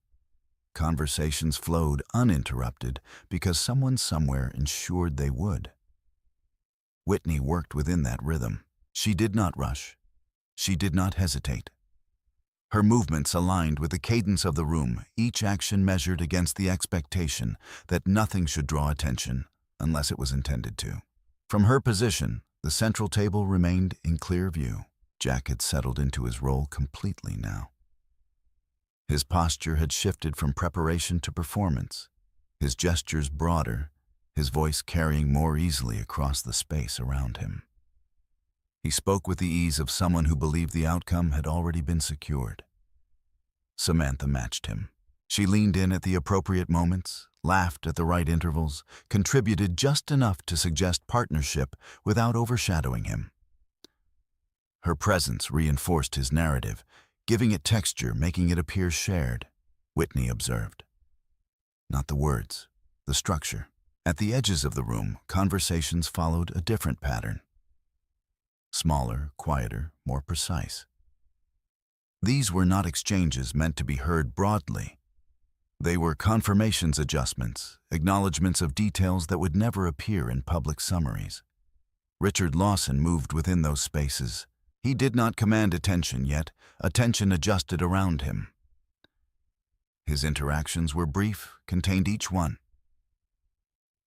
Conversations flowed uninterrupted because someone somewhere ensured they would. Whitney worked within that rhythm. She did not rush. She did not hesitate. Her movements aligned with the cadence of the room, each action measured against the expectation that nothing should draw attention unless it was intended to. From her position, the central table remained in clear view. Jack had settled into his role completely now. His posture had shifted from preparation to performance, his gestures broader, his voice carrying more easily across the space around him. He spoke with the ease of someone who believed the outcome had already been secured. Samantha matched him. She leaned in at the appropriate moments, laughed at the right intervals, contributed just enough to suggest partnership without overshadowing him. Her presence reinforced his narrative, giving it texture, making it appear shared. Whitney observed. Not the words, the structure. At the edges of the room, conversations followed a different pattern. Smaller, quieter, more precise. These were not exchanges meant to be heard broadly. They were confirmations adjustments, acknowledgments of details that would never appear in public summaries. Richard Lawson moved within those spaces. He did not command attention, yet attention adjusted around him. His interactions were brief, contained each one,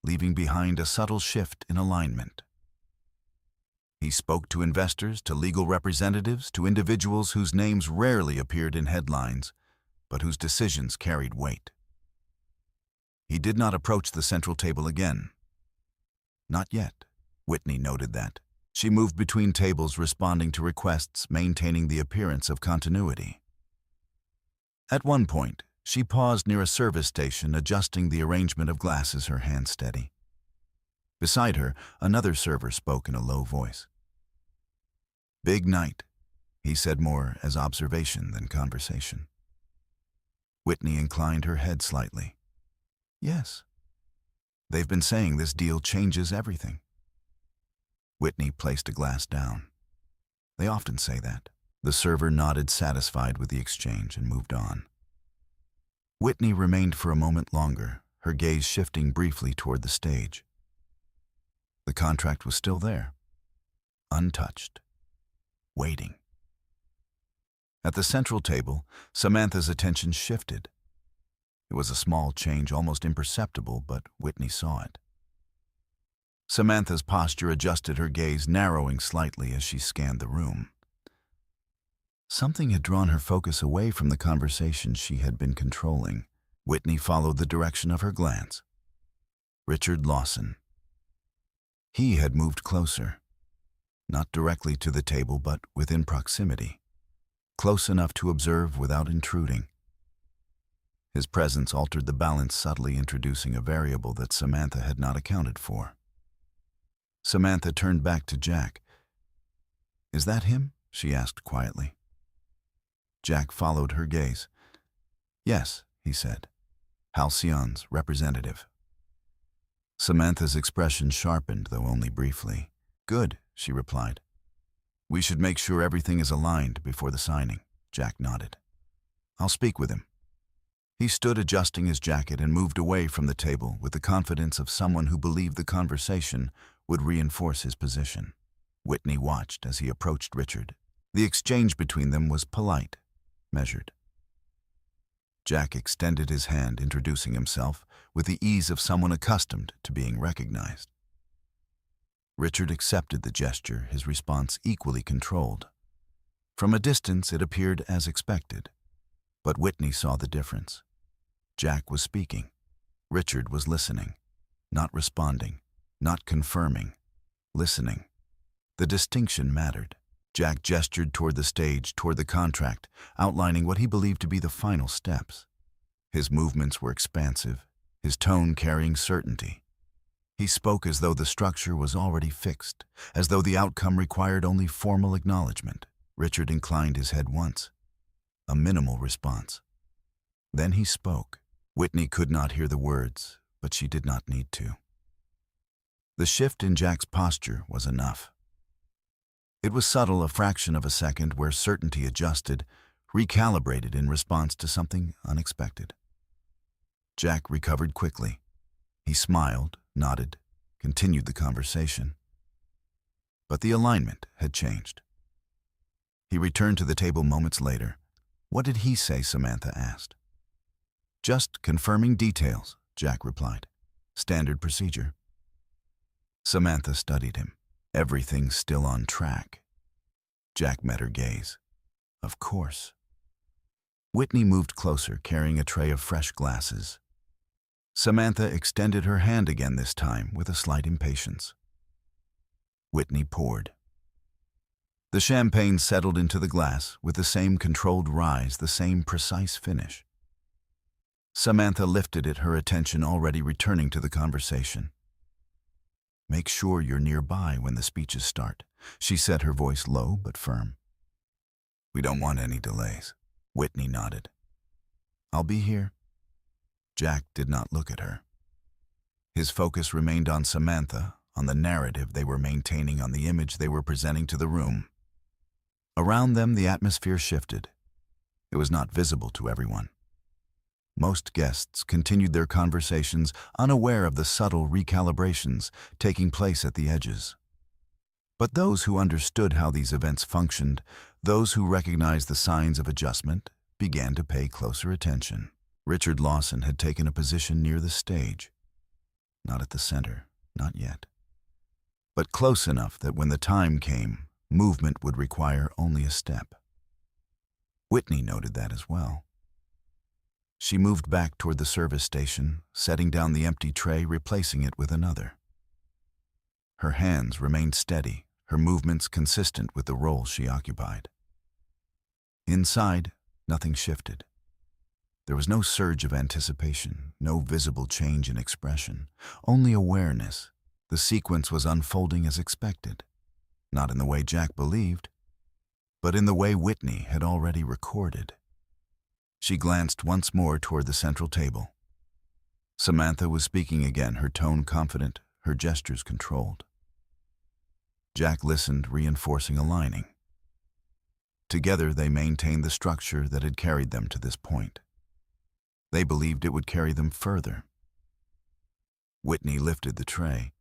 leaving behind a subtle shift in alignment. He spoke to investors, to legal representatives, to individuals whose names rarely appeared in headlines, but whose decisions carried weight. He did not approach the central table again. Not yet. Whitney noted that. She moved between tables, responding to requests, maintaining the appearance of continuity. At one point, she paused near a service station, adjusting the arrangement of glasses, her hand steady. Beside her, another server spoke in a low voice. "Big night," he said, more as observation than conversation. Whitney inclined her head slightly. "Yes. They've been saying this deal changes everything." Whitney placed a glass down. "They often say that." The server nodded, satisfied with the exchange, and moved on. Whitney remained for a moment longer, her gaze shifting briefly toward the stage. The contract was still there, untouched, waiting. At the central table, Samantha's attention shifted. It was a small change, almost imperceptible, but Whitney saw it. Samantha's posture adjusted, her gaze narrowing slightly as she scanned the room. Something had drawn her focus away from the conversation she had been controlling. Whitney followed the direction of her glance. Richard Lawson. He had moved closer, not directly to the table, but within proximity, close enough to observe without intruding. His presence altered the balance, subtly introducing a variable that Samantha had not accounted for. Samantha turned back to Jack. "Is that him?" she asked quietly. Jack followed her gaze. "Yes," he said. "Halcyon's representative." Samantha's expression sharpened, though only briefly. "Good," she replied. "We should make sure everything is aligned before the signing." Jack nodded. "I'll speak with him." He stood adjusting his jacket and moved away from the table with the confidence of someone who believed the conversation would reinforce his position. Whitney watched as he approached Richard. The exchange between them was polite, measured. Jack extended his hand, introducing himself with the ease of someone accustomed to being recognized. Richard accepted the gesture, his response equally controlled. From a distance, it appeared as expected, but Whitney saw the difference. Jack was speaking. Richard was listening, not responding, not confirming, listening. The distinction mattered. Jack gestured toward the stage, toward the contract, outlining what he believed to be the final steps. His movements were expansive, his tone carrying certainty. He spoke as though the structure was already fixed, as though the outcome required only formal acknowledgement. Richard inclined his head once, a minimal response. Then he spoke. Whitney could not hear the words, but she did not need to. The shift in Jack's posture was enough. It was subtle, a fraction of a second where certainty adjusted, recalibrated in response to something unexpected. Jack recovered quickly. He smiled, nodded, continued the conversation. But the alignment had changed. He returned to the table moments later. "What did he say?" Samantha asked. "Just confirming details," Jack replied. "Standard procedure." Samantha studied him. "Everything's still on track." Jack met her gaze. "Of course." Whitney moved closer, carrying a tray of fresh glasses. Samantha extended her hand again, this time with a slight impatience. Whitney poured. The champagne settled into the glass with the same controlled rise, the same precise finish. Samantha lifted it, her attention already returning to the conversation. "Make sure you're nearby when the speeches start," she said, her voice low but firm. "We don't want any delays." Whitney nodded. "I'll be here." Jack did not look at her. His focus remained on Samantha, on the narrative they were maintaining, on the image they were presenting to the room. Around them, the atmosphere shifted. It was not visible to everyone. Most guests continued their conversations, unaware of the subtle recalibrations taking place at the edges. But those who understood how these events functioned, those who recognized the signs of adjustment, began to pay closer attention. Richard Lawson had taken a position near the stage. Not at the center, not yet. But close enough that when the time came, movement would require only a step. Whitney noted that as well. She moved back toward the service station, setting down the empty tray, replacing it with another. Her hands remained steady, her movements consistent with the role she occupied. Inside, nothing shifted. There was no surge of anticipation, no visible change in expression, only awareness. The sequence was unfolding as expected, not in the way Jack believed, but in the way Whitney had already recorded. She glanced once more toward the central table. Samantha was speaking again, her tone confident, her gestures controlled. Jack listened, reinforcing aligning. Together, they maintained the structure that had carried them to this point. They believed it would carry them further. Whitney lifted the tray.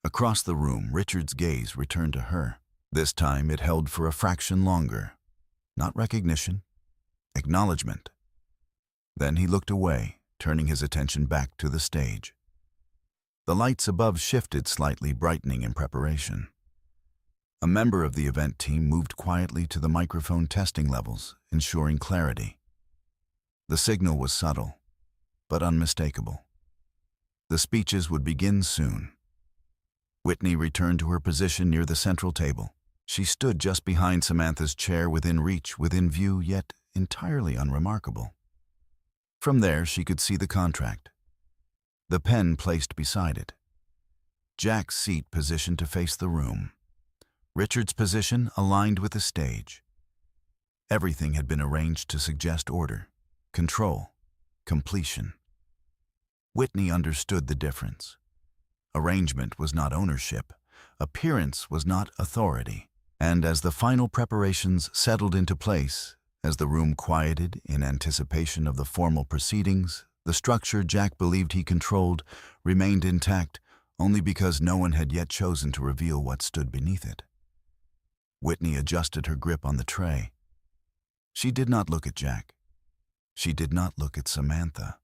Across the room, Richard's gaze returned to her. This time, it held for a fraction longer. Not recognition, acknowledgement. Then he looked away, turning his attention back to the stage. The lights above shifted slightly, brightening in preparation. A member of the event team moved quietly to the microphone testing levels, ensuring clarity. The signal was subtle, but unmistakable. The speeches would begin soon. Whitney returned to her position near the central table. She stood just behind Samantha's chair, within reach, within view, yet entirely unremarkable. From there, she could see the contract, the pen placed beside it, Jack's seat positioned to face the room, Richard's position aligned with the stage. Everything had been arranged to suggest order, control, completion. Whitney understood the difference. Arrangement was not ownership. Appearance was not authority. And as the final preparations settled into place, as the room quieted in anticipation of the formal proceedings, the structure Jack believed he controlled remained intact only because no one had yet chosen to reveal what stood beneath it. Whitney adjusted her grip on the tray. She did not look at Jack. She did not look at Samantha.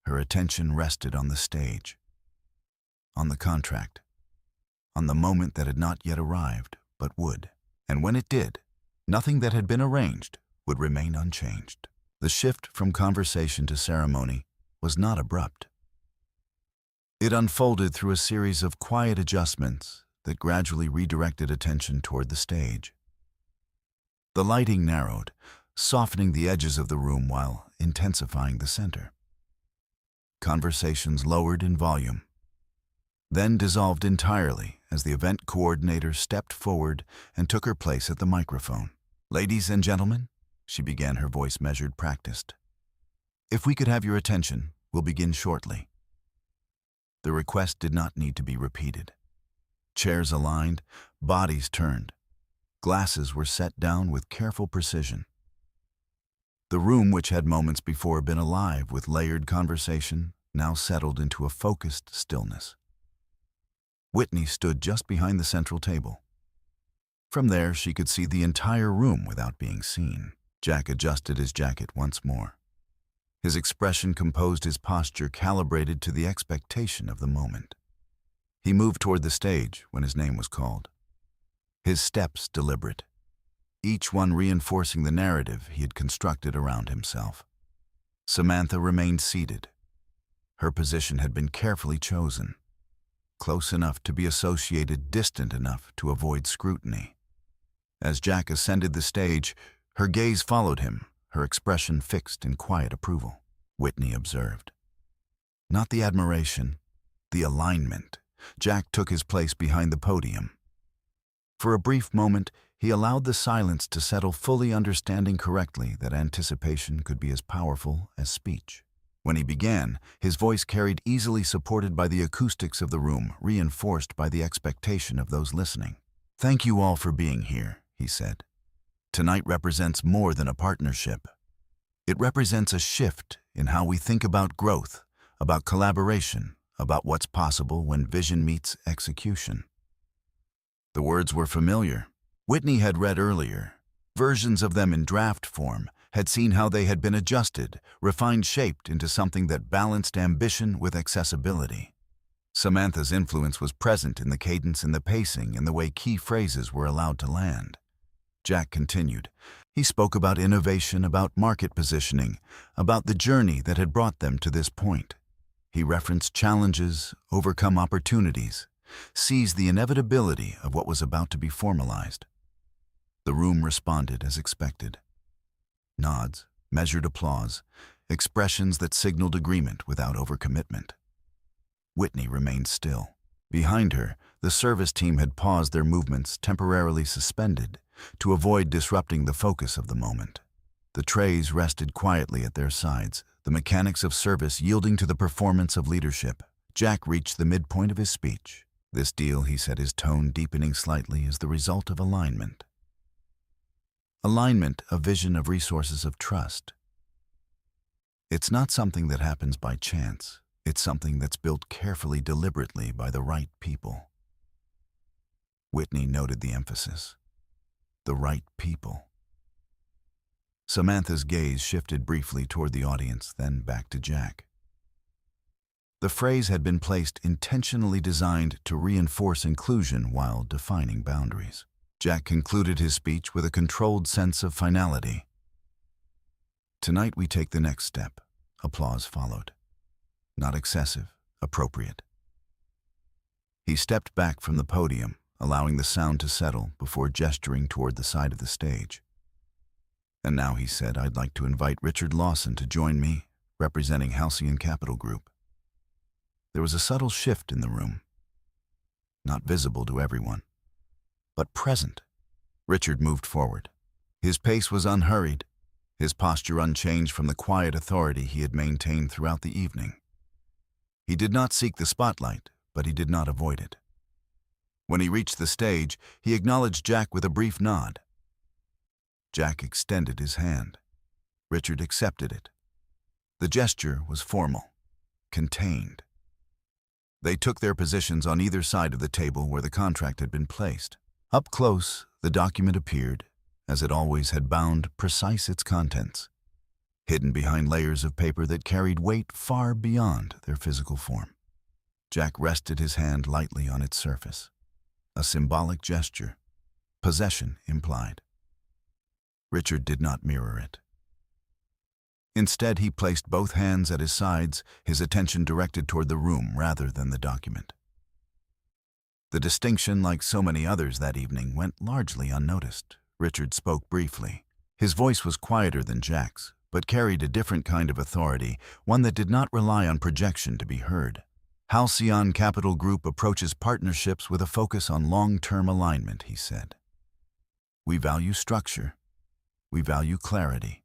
Her attention rested on the stage, on the contract, on the moment that had not yet arrived, but would. And when it did, nothing that had been arranged would remain unchanged. The shift from conversation to ceremony was not abrupt. It unfolded through a series of quiet adjustments that gradually redirected attention toward the stage. The lighting narrowed, softening the edges of the room while intensifying the center. Conversations lowered in volume, then dissolved entirely as the event coordinator stepped forward and took her place at the microphone. "Ladies and gentlemen," she began, her voice measured, practiced. "If we could have your attention, we'll begin shortly." The request did not need to be repeated. Chairs aligned, bodies turned. Glasses were set down with careful precision. The room, which had moments before been alive with layered conversation, now settled into a focused stillness. Whitney stood just behind the central table. From there, she could see the entire room without being seen. Jack adjusted his jacket once more. His expression composed, his posture calibrated to the expectation of the moment. He moved toward the stage when his name was called. His steps deliberate, each one reinforcing the narrative he had constructed around himself. Samantha remained seated. Her position had been carefully chosen, close enough to be associated, distant enough to avoid scrutiny. As Jack ascended the stage, her gaze followed him, her expression fixed in quiet approval. Whitney observed. Not the admiration, the alignment. Jack took his place behind the podium. For a brief moment, he allowed the silence to settle, fully understanding correctly that anticipation could be as powerful as speech. When he began, his voice carried easily, supported by the acoustics of the room, reinforced by the expectation of those listening. "Thank you all for being here," he said. "Tonight represents more than a partnership. It represents a shift in how we think about growth, about collaboration, about what's possible when vision meets execution." The words were familiar. Whitney had read earlier versions of them in draft form, had seen how they had been adjusted, refined, shaped into something that balanced ambition with accessibility. Samantha's influence was present in the cadence, in the pacing, in the way key phrases were allowed to land. Jack continued. He spoke about innovation, about market positioning, about the journey that had brought them to this point. He referenced challenges, overcome opportunities, seized the inevitability of what was about to be formalized. The room responded as expected. Nods, measured applause, expressions that signaled agreement without overcommitment. Whitney remained still. Behind her, the service team had paused, their movements temporarily suspended to avoid disrupting the focus of the moment. The trays rested quietly at their sides, the mechanics of service yielding to the performance of leadership. Jack reached the midpoint of his speech. "This deal," he said, his tone deepening slightly, "is the result of alignment. Alignment, a vision of resources of trust. It's not something that happens by chance. It's something that's built carefully, deliberately by the right people." Whitney noted the emphasis. The right people. Samantha's gaze shifted briefly toward the audience, then back to Jack. The phrase had been placed, intentionally designed to reinforce inclusion while defining boundaries. Jack concluded his speech with a controlled sense of finality. "Tonight we take the next step." Applause followed. Not excessive, appropriate. He stepped back from the podium, allowing the sound to settle before gesturing toward the side of the stage. "And now," he said, "I'd like to invite Richard Lawson to join me, representing Halcyon Capital Group." There was a subtle shift in the room, not visible to everyone, but present. Richard moved forward. His pace was unhurried, his posture unchanged from the quiet authority he had maintained throughout the evening. He did not seek the spotlight, but he did not avoid it. When he reached the stage, he acknowledged Jack with a brief nod. Jack extended his hand. Richard accepted it. The gesture was formal, contained. They took their positions on either side of the table where the contract had been placed. Up close, the document appeared, as it always had, bound precise its contents, hidden behind layers of paper that carried weight far beyond their physical form. Jack rested his hand lightly on its surface. A symbolic gesture, possession implied. Richard did not mirror it. Instead, he placed both hands at his sides, his attention directed toward the room rather than the document. The distinction, like so many others that evening, went largely unnoticed. Richard spoke briefly. His voice was quieter than Jack's, but carried a different kind of authority, one that did not rely on projection to be heard. Halcyon Capital Group approaches partnerships with a focus on long-term alignment, he said. We value structure, we value clarity,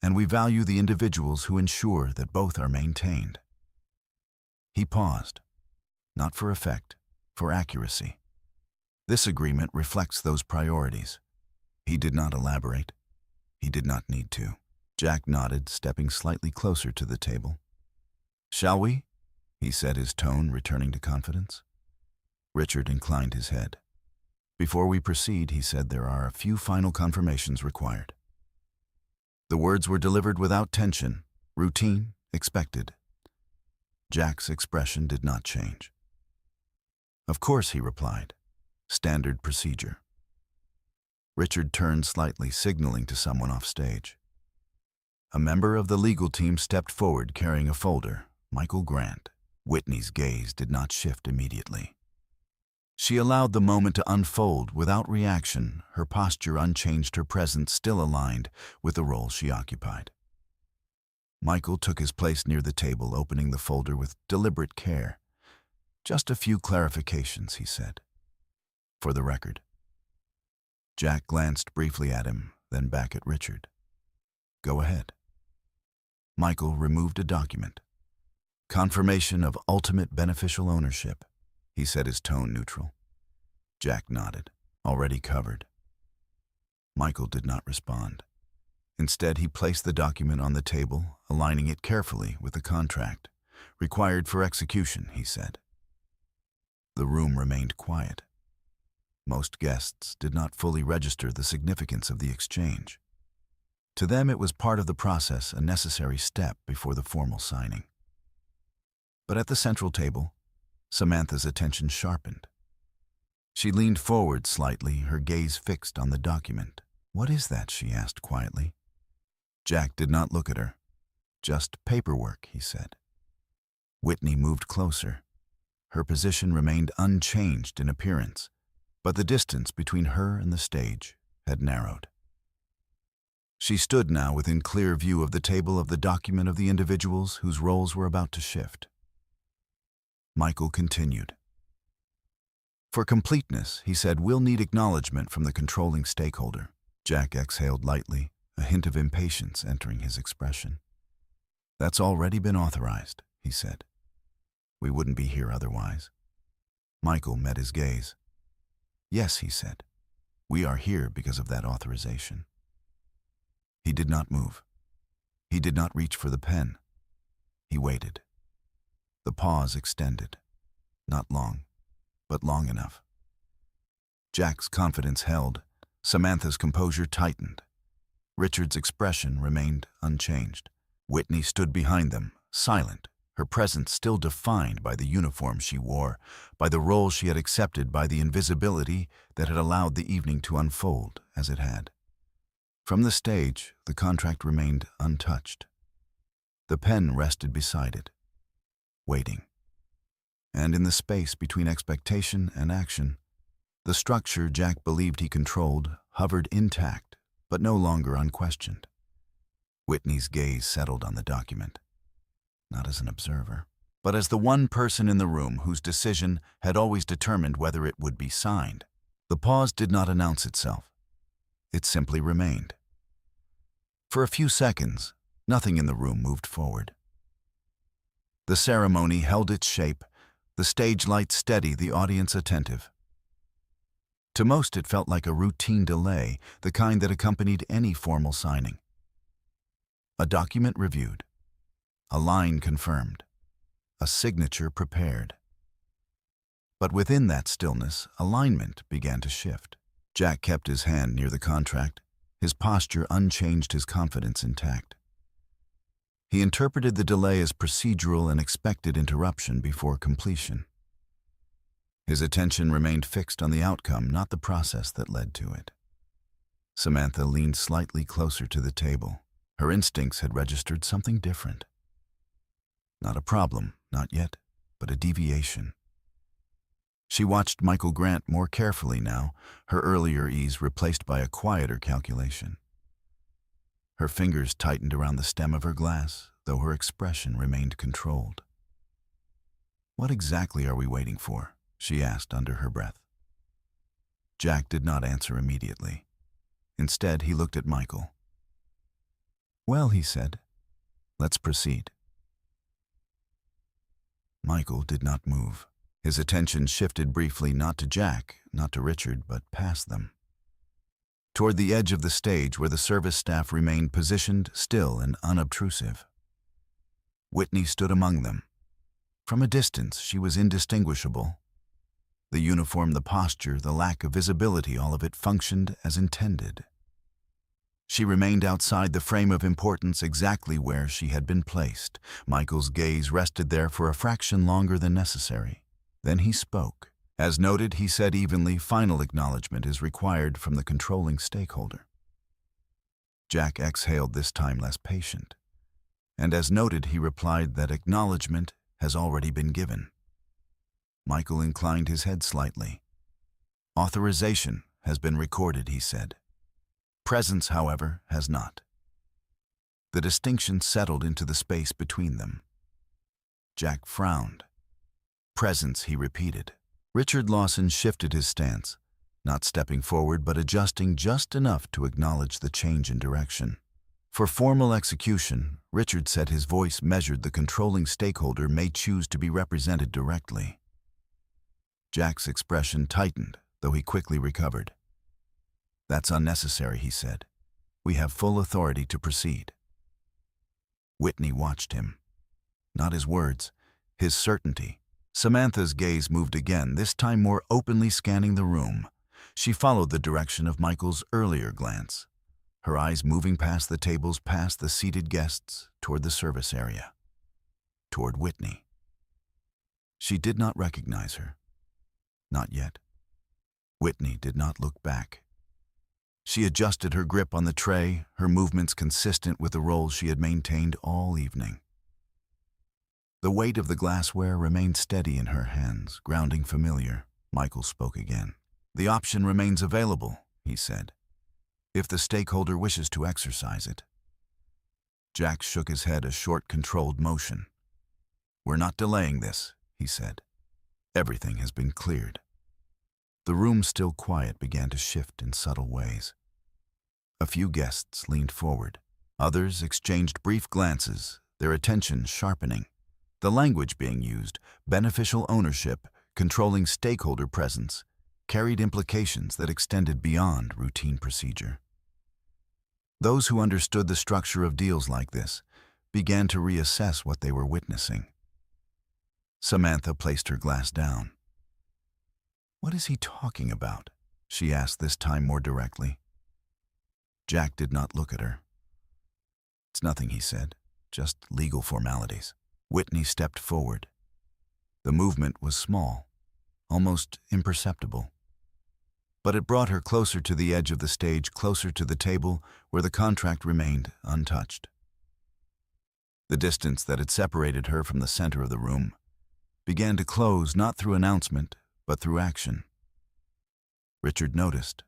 and we value the individuals who ensure that both are maintained. He paused, not for effect, for accuracy. This agreement reflects those priorities. He did not elaborate. He did not need to. Jack nodded, stepping slightly closer to the table. Shall we? He said, his tone returning to confidence. Richard inclined his head. Before we proceed, he said, there are a few final confirmations required. The words were delivered without tension, routine, expected. Jack's expression did not change. Of course, he replied. Standard procedure. Richard turned slightly, signaling to someone off stage. A member of the legal team stepped forward carrying a folder. Michael Grant. Whitney's gaze did not shift immediately. She allowed the moment to unfold without reaction, her posture unchanged, her presence still aligned with the role she occupied. Michael took his place near the table, opening the folder with deliberate care. Just a few clarifications, he said. For the record. Jack glanced briefly at him, then back at Richard. Go ahead. Michael removed a document. Confirmation of ultimate beneficial ownership. He said, his tone neutral. Jack nodded. Already covered. Michael did not respond. Instead, he placed the document on the table, aligning it carefully with the contract. Required for execution, he said. The room remained quiet. Most guests did not fully register the significance of the exchange. To them, it was part of the process, a necessary step before the formal signing. But at the central table, Samantha's attention sharpened. She leaned forward slightly, her gaze fixed on the document. What is that? She asked quietly. Jack did not look at her. Just paperwork, he said. Whitney moved closer. Her position remained unchanged in appearance, but the distance between her and the stage had narrowed. She stood now within clear view of the table, of the document, of the individuals whose roles were about to shift. Michael continued. For completeness, he said, we'll need acknowledgement from the controlling stakeholder. Jack exhaled lightly, a hint of impatience entering his expression. That's already been authorized, he said. We wouldn't be here otherwise. Michael met his gaze. Yes, he said. We are here because of that authorization. He did not move. He did not reach for the pen. He waited. The pause extended. Not long, but long enough. Jack's confidence held. Samantha's composure tightened. Richard's expression remained unchanged. Whitney stood behind them, silent, her presence still defined by the uniform she wore, by the role she had accepted, by the invisibility that had allowed the evening to unfold as it had. From the stage, the contract remained untouched. The pen rested beside it, waiting. And in the space between expectation and action, the structure Jack believed he controlled hovered intact, but no longer unquestioned. Whitney's gaze settled on the document, not as an observer, but as the one person in the room whose decision had always determined whether it would be signed. The pause did not announce itself. It simply remained. For a few seconds, nothing in the room moved forward. The ceremony held its shape, the stage lights steady, the audience attentive. To most, it felt like a routine delay, the kind that accompanied any formal signing. A document reviewed, a line confirmed, a signature prepared. But within that stillness, alignment began to shift. Jack kept his hand near the contract, his posture unchanged, his confidence intact. He interpreted the delay as procedural and expected interruption before completion. His attention remained fixed on the outcome, not the process that led to it. Samantha leaned slightly closer to the table. Her instincts had registered something different. Not a problem, not yet, but a deviation. She watched Michael Grant more carefully now, her earlier ease replaced by a quieter calculation. Her fingers tightened around the stem of her glass, though her expression remained controlled. "What exactly are we waiting for?" she asked under her breath. Jack did not answer immediately. Instead, he looked at Michael. "Well," he said, "let's proceed." Michael did not move. His attention shifted briefly not to Jack, not to Richard, but past them, toward the edge of the stage where the service staff remained positioned, still and unobtrusive. Whitney stood among them. From a distance, she was indistinguishable. The uniform, the posture, the lack of visibility, all of it functioned as intended. She remained outside the frame of importance, exactly where she had been placed. Michael's gaze rested there for a fraction longer than necessary. Then he spoke. As noted, he said evenly, "Final acknowledgement is required from the controlling stakeholder." Jack exhaled, this time less patient. And as noted, he replied that acknowledgement has already been given. Michael inclined his head slightly. "Authorization has been recorded," he said. "Presence, however, has not." The distinction settled into the space between them. Jack frowned. "Presence," he repeated. Richard Lawson shifted his stance, not stepping forward but adjusting just enough to acknowledge the change in direction. For formal execution, Richard said, his voice measured, the controlling stakeholder may choose to be represented directly. Jack's expression tightened, though he quickly recovered. "That's unnecessary," he said. "We have full authority to proceed." Whitney watched him. Not his words, his certainty. Samantha's gaze moved again, this time more openly scanning the room. She followed the direction of Michael's earlier glance, her eyes moving past the tables, past the seated guests, toward the service area, toward Whitney. She did not recognize her. Not yet. Whitney did not look back. She adjusted her grip on the tray, her movements consistent with the role she had maintained all evening. The weight of the glassware remained steady in her hands, grounding familiar. Michael spoke again. "The option remains available," he said, "if the stakeholder wishes to exercise it." Jack shook his head, a short, controlled motion. "We're not delaying this," he said. "Everything has been cleared." The room, still quiet, began to shift in subtle ways. A few guests leaned forward. Others exchanged brief glances, their attention sharpening. The language being used, beneficial ownership, controlling stakeholder presence, carried implications that extended beyond routine procedure. Those who understood the structure of deals like this began to reassess what they were witnessing. Samantha placed her glass down. "What is he talking about?" she asked, this time more directly. Jack did not look at her. "It's nothing," he said, "just legal formalities." Whitney stepped forward. The movement was small, almost imperceptible. But it brought her closer to the edge of the stage, closer to the table where the contract remained untouched. The distance that had separated her from the center of the room began to close, not through announcement, but through action. Richard noticed.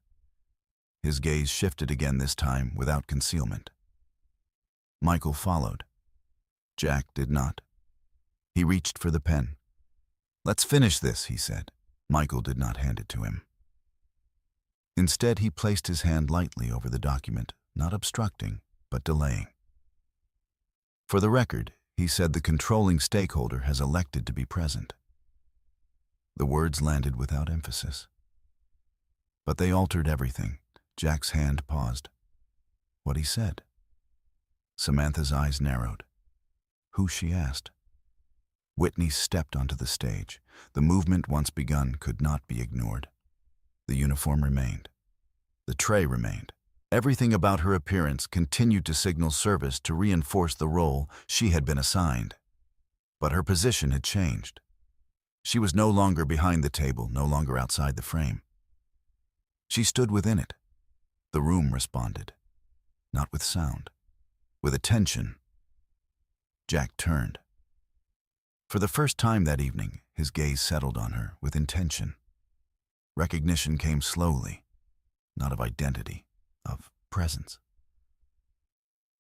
His gaze shifted again, this time without concealment. Michael followed. Jack did not. He reached for the pen. "Let's finish this," he said. Michael did not hand it to him. Instead, he placed his hand lightly over the document, not obstructing, but delaying. "For the record," he said, "the controlling stakeholder has elected to be present." The words landed without emphasis. But they altered everything. Jack's hand paused. What he said. Samantha's eyes narrowed. Who, she asked. Whitney stepped onto the stage. The movement once begun could not be ignored. The uniform remained. The tray remained. Everything about her appearance continued to signal service to reinforce the role she had been assigned. But her position had changed. She was no longer behind the table, no longer outside the frame. She stood within it. The room responded. Not with sound, with attention. Jack turned. For the first time that evening, his gaze settled on her with intention. Recognition came slowly, not of identity, of presence.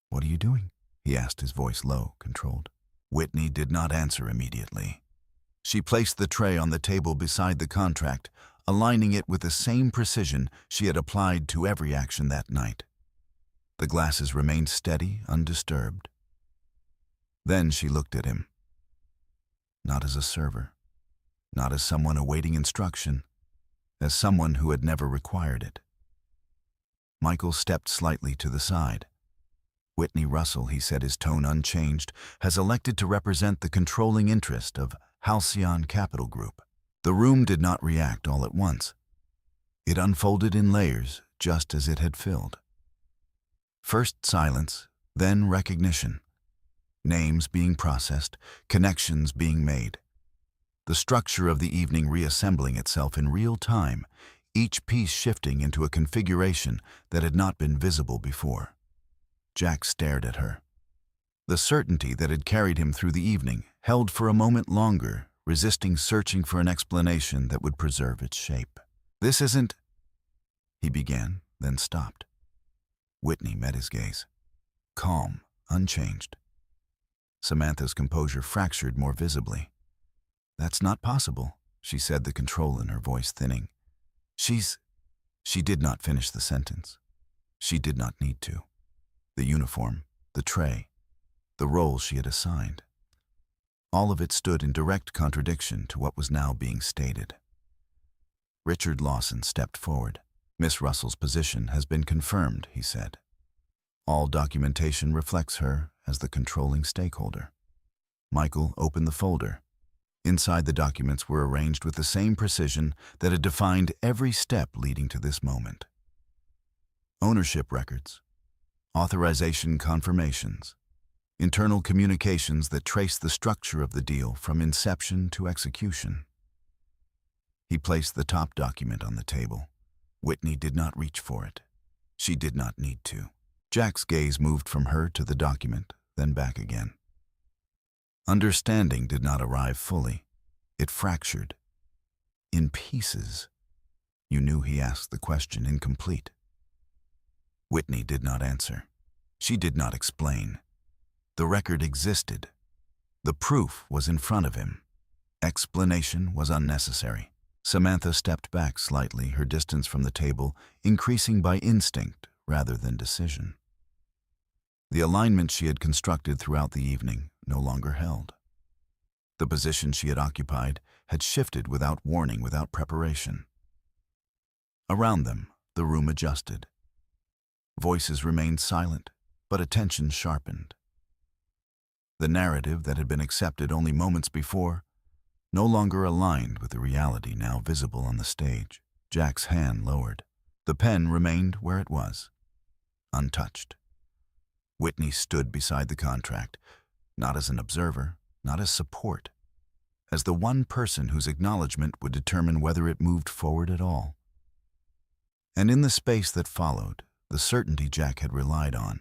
What are you doing? He asked, his voice low, controlled. Whitney did not answer immediately. She placed the tray on the table beside the contract, aligning it with the same precision she had applied to every action that night. The glasses remained steady, undisturbed. Then she looked at him. Not as a server, not as someone awaiting instruction, as someone who had never required it. Michael stepped slightly to the side. Whitney Russell, he said, his tone unchanged, has elected to represent the controlling interest of Halcyon Capital Group. The room did not react all at once. It unfolded in layers, just as it had filled. First silence, then recognition. Names being processed, connections being made. The structure of the evening reassembling itself in real time, each piece shifting into a configuration that had not been visible before. Jack stared at her. The certainty that had carried him through the evening held for a moment longer, resisting searching for an explanation that would preserve its shape. This isn't... he began, then stopped. Whitney met his gaze. Calm, unchanged. Samantha's composure fractured more visibly. That's not possible, she said, the control in her voice thinning. She did not finish the sentence. She did not need to. The uniform, the tray, the role she had assigned. All of it stood in direct contradiction to what was now being stated. Richard Lawson stepped forward. Miss Russell's position has been confirmed, he said. All documentation reflects her as the controlling stakeholder. Michael opened the folder. Inside, the documents were arranged with the same precision that had defined every step leading to this moment. Ownership records, authorization confirmations, internal communications that trace the structure of the deal from inception to execution. He placed the top document on the table. Whitney did not reach for it. She did not need to. Jack's gaze moved from her to the document, then back again. Understanding did not arrive fully. It fractured. In pieces. You knew he asked the question incomplete. Whitney did not answer. She did not explain. The record existed. The proof was in front of him. Explanation was unnecessary. Samantha stepped back slightly, her distance from the table increasing by instinct rather than decision. The alignment she had constructed throughout the evening no longer held. The position she had occupied had shifted without warning, without preparation. Around them, the room adjusted. Voices remained silent, but attention sharpened. The narrative that had been accepted only moments before no longer aligned with the reality now visible on the stage. Jack's hand lowered. The pen remained where it was, untouched. Whitney stood beside the contract, not as an observer, not as support, as the one person whose acknowledgement would determine whether it moved forward at all. And in the space that followed, the certainty Jack had relied on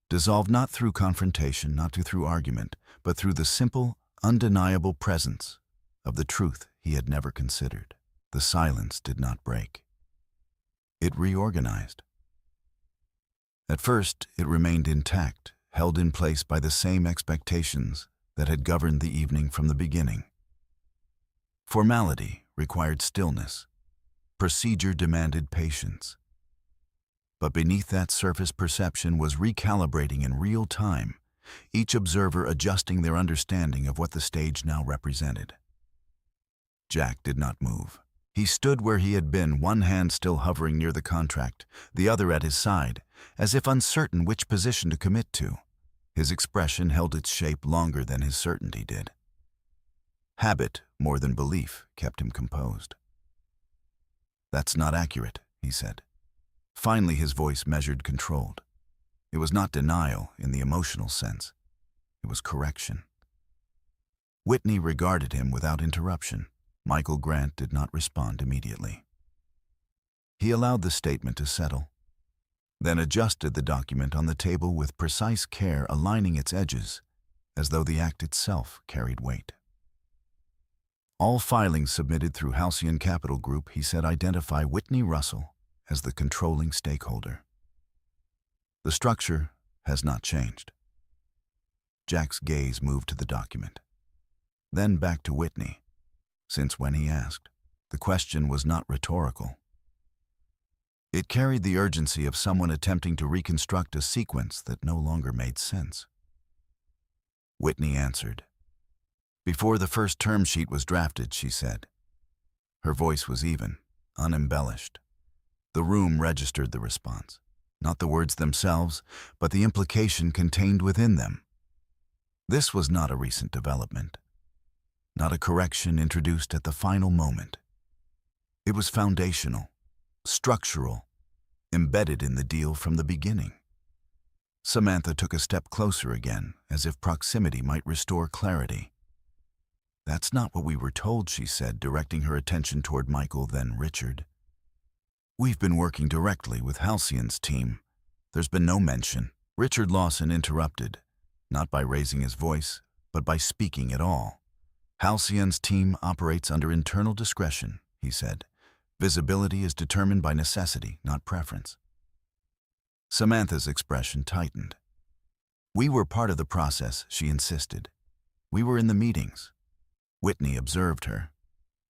dissolved not through confrontation, not through argument, but through the simple, undeniable presence of the truth he had never considered. The silence did not break. It reorganized. At first, it remained intact, held in place by the same expectations that had governed the evening from the beginning. Formality required stillness. Procedure demanded patience. But beneath that surface perception was recalibrating in real time, each observer adjusting their understanding of what the stage now represented. Jack did not move. He stood where he had been, one hand still hovering near the contract, the other at his side, as if uncertain which position to commit to. His expression held its shape longer than his certainty did. Habit, more than belief, kept him composed. "That's not accurate," he said. Finally, his voice measured, controlled. It was not denial in the emotional sense. It was correction. Whitney regarded him without interruption. Michael Grant did not respond immediately. He allowed the statement to settle, then adjusted the document on the table with precise care, aligning its edges, as though the act itself carried weight. All filings submitted through Halcyon Capital Group, he said, identify Whitney Russell as the controlling stakeholder. The structure has not changed. Jack's gaze moved to the document, then back to Whitney. Since when, he asked. The question was not rhetorical. It carried the urgency of someone attempting to reconstruct a sequence that no longer made sense. Whitney answered. "Before the first term sheet was drafted," she said. Her voice was even, unembellished. The room registered the response. Not the words themselves, but the implication contained within them. This was not a recent development, not a correction introduced at the final moment. It was foundational, structural, embedded in the deal from the beginning. Samantha took a step closer again, as if proximity might restore clarity. "That's not what we were told," she said, directing her attention toward Michael, then Richard. "We've been working directly with Halcyon's team. There's been no mention." Richard Lawson interrupted, not by raising his voice, but by speaking at all. "Halcyon's team operates under internal discretion," he said. "Visibility is determined by necessity, not preference." Samantha's expression tightened. "We were part of the process," she insisted. "We were in the meetings." Whitney observed her,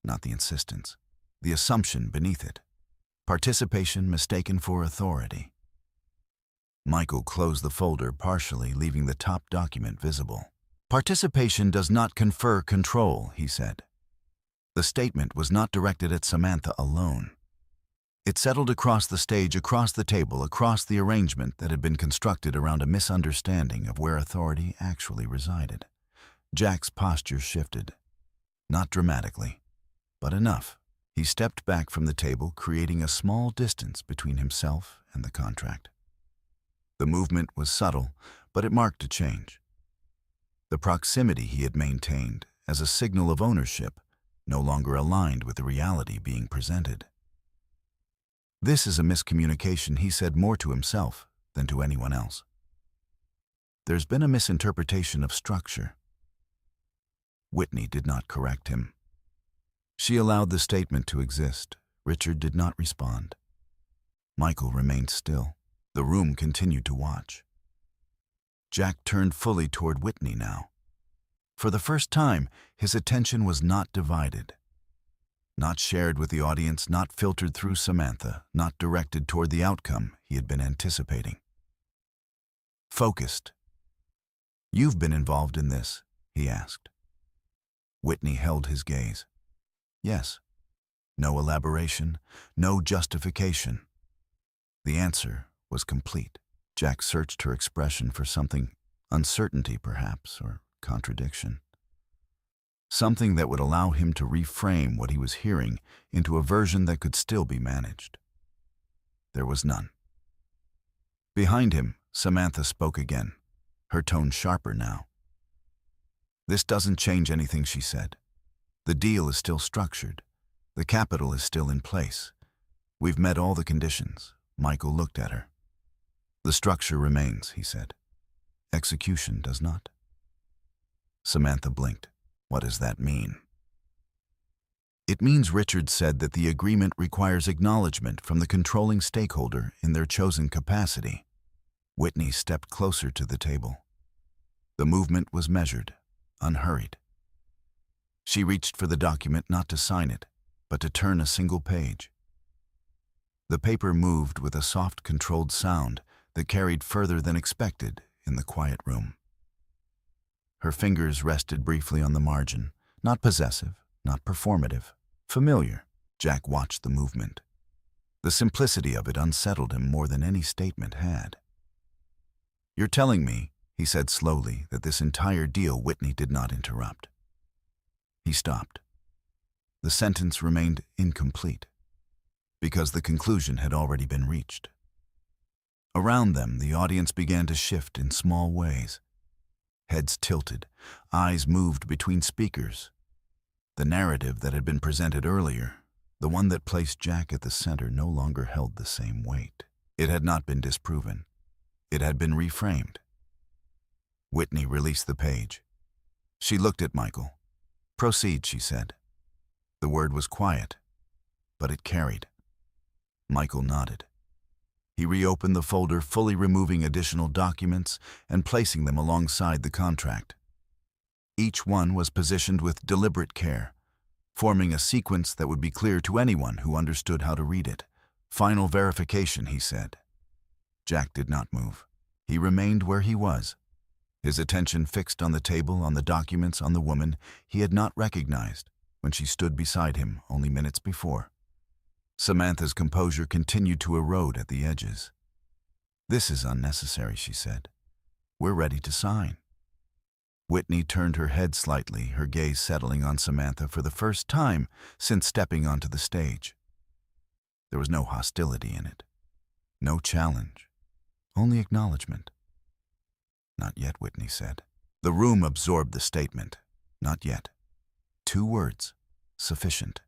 not the insistence, the assumption beneath it. Participation mistaken for authority. Michael closed the folder partially, leaving the top document visible. "Participation does not confer control," he said. The statement was not directed at Samantha alone. It settled across the stage, across the table, across the arrangement that had been constructed around a misunderstanding of where authority actually resided. Jack's posture shifted. Not dramatically, but enough. He stepped back from the table, creating a small distance between himself and the contract. The movement was subtle, but it marked a change. The proximity he had maintained as a signal of ownership no longer aligned with the reality being presented. "This is a miscommunication," he said, more to himself than to anyone else. "There's been a misinterpretation of structure." Whitney did not correct him. She allowed the statement to exist. Richard did not respond. Michael remained still. The room continued to watch. Jack turned fully toward Whitney now. For the first time, his attention was not divided. Not shared with the audience, not filtered through Samantha, not directed toward the outcome he had been anticipating. Focused. "You've been involved in this?" he asked. Whitney held his gaze. "Yes." No elaboration, no justification. The answer was complete. Jack searched her expression for something, uncertainty perhaps, or contradiction. Something that would allow him to reframe what he was hearing into a version that could still be managed. There was none. Behind him, Samantha spoke again, her tone sharper now. "This doesn't change anything," she said. "The deal is still structured. The capital is still in place. We've met all the conditions." Michael looked at her. "The structure remains," he said. "Execution does not." Samantha blinked. "What does that mean?" "It means," Richard said, "that the agreement requires acknowledgement from the controlling stakeholder in their chosen capacity." Whitney stepped closer to the table. The movement was measured, unhurried. She reached for the document, not to sign it, but to turn a single page. The paper moved with a soft, controlled sound that carried further than expected in the quiet room. Her fingers rested briefly on the margin, not possessive, not performative, familiar. Jack watched the movement. The simplicity of it unsettled him more than any statement had. "You're telling me," he said slowly, "that this entire deal Whitney did not interrupt." He stopped. The sentence remained incomplete, because the conclusion had already been reached. Around them, the audience began to shift in small ways. Heads tilted, eyes moved between speakers. The narrative that had been presented earlier, the one that placed Jack at the center, no longer held the same weight. It had not been disproven. It had been reframed. Whitney released the page. She looked at Michael. "Proceed," she said. The word was quiet, but it carried. Michael nodded. He reopened the folder, fully removing additional documents and placing them alongside the contract. Each one was positioned with deliberate care, forming a sequence that would be clear to anyone who understood how to read it. "Final verification," he said. Jack did not move. He remained where he was, his attention fixed on the table, on the documents, on the woman he had not recognized when she stood beside him only minutes before. Samantha's composure continued to erode at the edges. "This is unnecessary," she said. "We're ready to sign." Whitney turned her head slightly, her gaze settling on Samantha for the first time since stepping onto the stage. There was no hostility in it, no challenge, only acknowledgement. "Not yet," Whitney said. The room absorbed the statement. Not yet. 2 words, sufficient.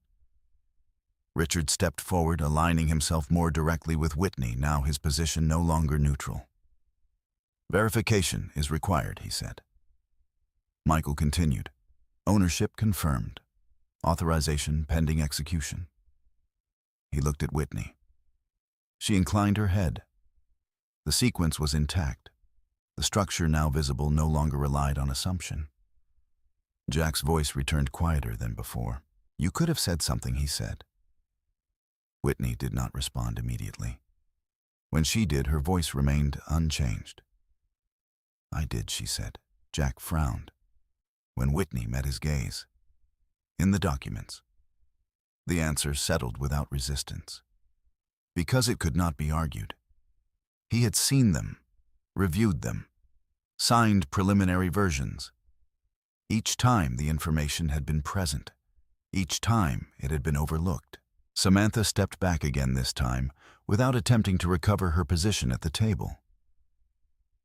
Richard stepped forward, aligning himself more directly with Whitney, now his position no longer neutral. "Verification is required," he said. Michael continued. "Ownership confirmed. Authorization pending execution." He looked at Whitney. She inclined her head. The sequence was intact. The structure, now visible, no longer relied on assumption. Jack's voice returned quieter than before. "You could have said something," he said. Whitney did not respond immediately. When she did, her voice remained unchanged. "I did," she said. Jack frowned. When Whitney met his gaze. "In the documents." The answer settled without resistance, because it could not be argued. He had seen them, reviewed them, signed preliminary versions. Each time the information had been present. Each time it had been overlooked. Samantha stepped back again this time, without attempting to recover her position at the table.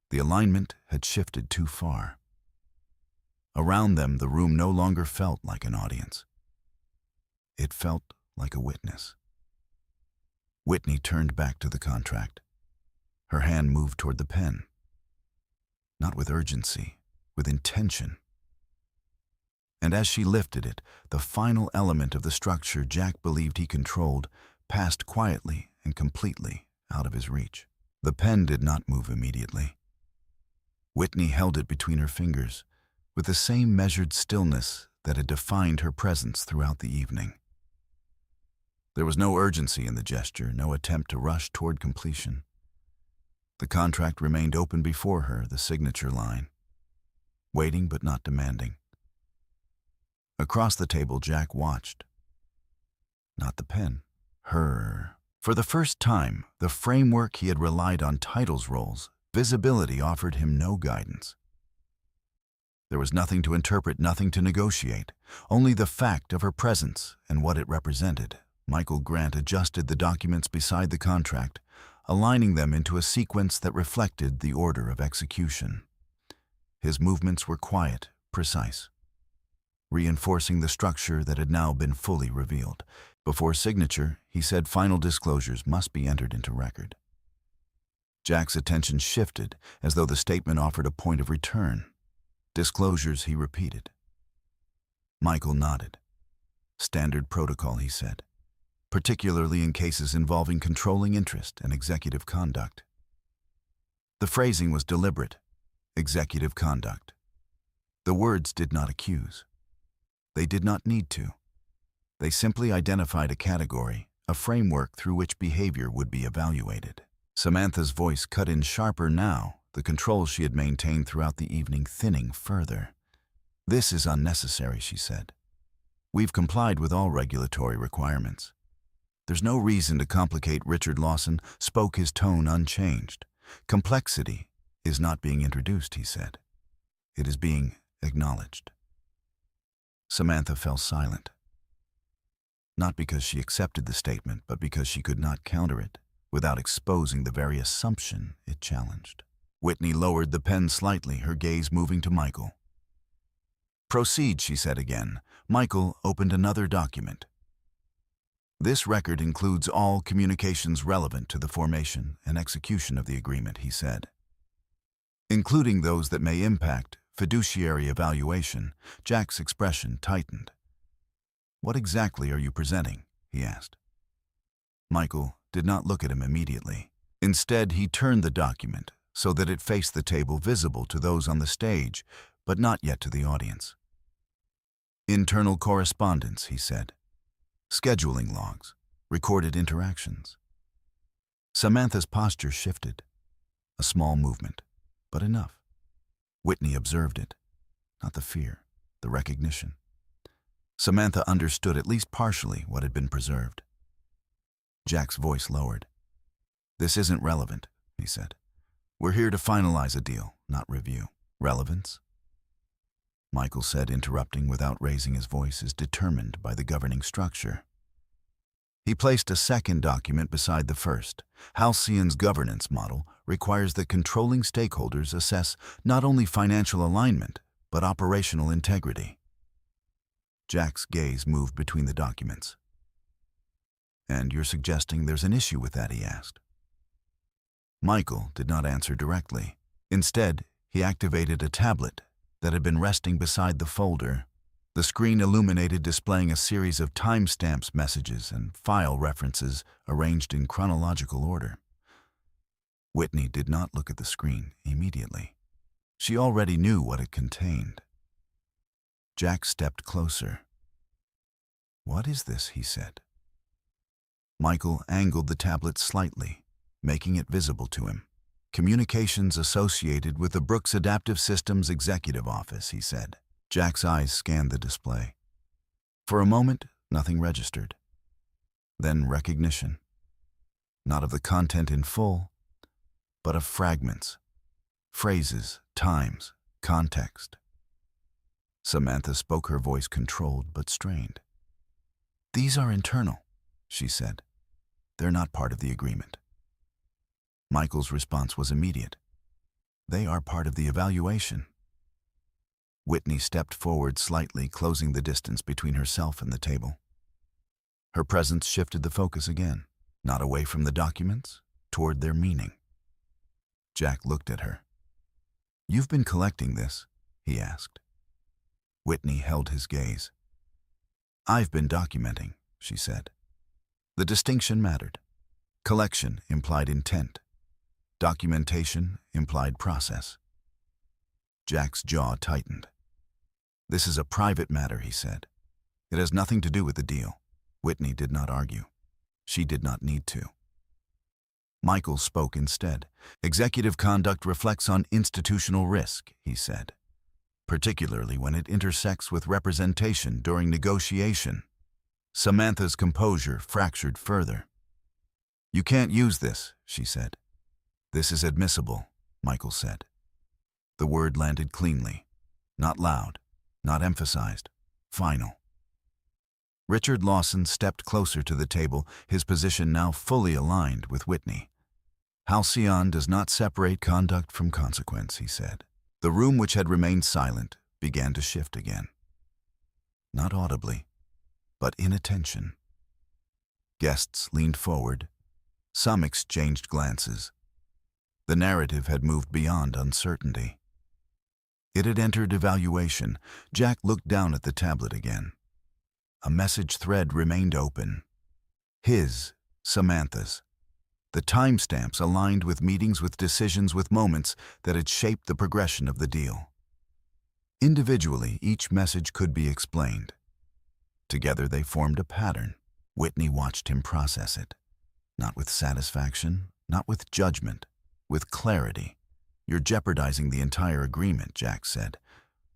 The alignment had shifted too far. Around them, the room no longer felt like an audience. It felt like a witness. Whitney turned back to the contract. Her hand moved toward the pen. Not with urgency, with intention. And as she lifted it, the final element of the structure Jack believed he controlled passed quietly and completely out of his reach. The pen did not move immediately. Whitney held it between her fingers, with the same measured stillness that had defined her presence throughout the evening. There was no urgency in the gesture, no attempt to rush toward completion. The contract remained open before her, the signature line, waiting but not demanding. Across the table, Jack watched. Not the pen, her. For the first time, the framework he had relied on, titles roles, visibility, offered him no guidance. There was nothing to interpret, nothing to negotiate, only the fact of her presence and what it represented. Michael Grant adjusted the documents beside the contract, aligning them into a sequence that reflected the order of execution. His movements were quiet, precise, reinforcing the structure that had now been fully revealed. Before signature, he said final disclosures must be entered into record. Jack's attention shifted, as though the statement offered a point of return. "Disclosures," he repeated. Michael nodded. "Standard protocol," he said, "particularly in cases involving controlling interest and executive conduct." The phrasing was deliberate. Executive conduct. The words did not accuse. They did not need to. They simply identified a category, a framework through which behavior would be evaluated. Samantha's voice cut in sharper now, the control she had maintained throughout the evening thinning further. "This is unnecessary," she said. We've complied with all regulatory requirements. There's no reason to complicate. Richard Lawson spoke, his tone unchanged. Complexity is not being introduced, he said. It is being acknowledged. Samantha fell silent. Not because she accepted the statement, but because she could not counter it without exposing the very assumption it challenged. Whitney lowered the pen slightly, her gaze moving to Michael. "Proceed," she said again. Michael opened another document. "This record includes all communications relevant to the formation and execution of the agreement," he said, "including those that may impact fiduciary evaluation." Jack's expression tightened. "What exactly are you presenting?" he asked. Michael did not look at him immediately. Instead, he turned the document so that it faced the table, visible to those on the stage, but not yet to the audience. "Internal correspondence," he said. "Scheduling logs, recorded interactions." Samantha's posture shifted. A small movement, but enough. Whitney observed it. Not the fear, the recognition. Samantha understood at least partially what had been preserved. Jack's voice lowered. "This isn't relevant," he said. "We're here to finalize a deal, not review." "Relevance?" Michael said, interrupting without raising his voice, is determined by the governing structure. He placed a second document beside the first. Halcyon's governance model requires that controlling stakeholders assess not only financial alignment, but operational integrity. Jack's gaze moved between the documents. "And you're suggesting there's an issue with that?" he asked. Michael did not answer directly. Instead, he activated a tablet that had been resting beside the folder. The screen illuminated, displaying a series of timestamps, messages, and file references arranged in chronological order. Whitney did not look at the screen immediately. She already knew what it contained. Jack stepped closer. "What is this?" he said. Michael angled the tablet slightly, making it visible to him. "Communications associated with the Brooks Adaptive Systems Executive Office," he said. Jack's eyes scanned the display. For a moment, nothing registered. Then recognition. Not of the content in full, but of fragments. Phrases, times, context. Samantha spoke, her voice controlled but strained. "These are internal," she said. "They're not part of the agreement." Michael's response was immediate. "They are part of the evaluation." Whitney stepped forward slightly, closing the distance between herself and the table. Her presence shifted the focus again, not away from the documents, toward their meaning. Jack looked at her. "You've been collecting this?" he asked. Whitney held his gaze. "I've been documenting," she said. The distinction mattered. Collection implied intent. Documentation implied process. Jack's jaw tightened. "This is a private matter," he said. "It has nothing to do with the deal." Whitney did not argue. She did not need to. Michael spoke instead. "Executive conduct reflects on institutional risk," he said, "particularly when it intersects with representation during negotiation." Samantha's composure fractured further. "You can't use this," she said. "This is admissible," Michael said. The word landed cleanly. Not loud, not emphasized. Final. Richard Lawson stepped closer to the table, his position now fully aligned with Whitney. "Halcyon does not separate conduct from consequence," he said. The room, which had remained silent, began to shift again. Not audibly, but in attention. Guests leaned forward. Some exchanged glances. The narrative had moved beyond uncertainty. It had entered evaluation. Jack looked down at the tablet again. A message thread remained open. His, Samantha's. The timestamps aligned with meetings, with decisions, with moments that had shaped the progression of the deal. Individually, each message could be explained. Together they formed a pattern. Whitney watched him process it. Not with satisfaction, not with judgment, with clarity. "You're jeopardizing the entire agreement," Jack said.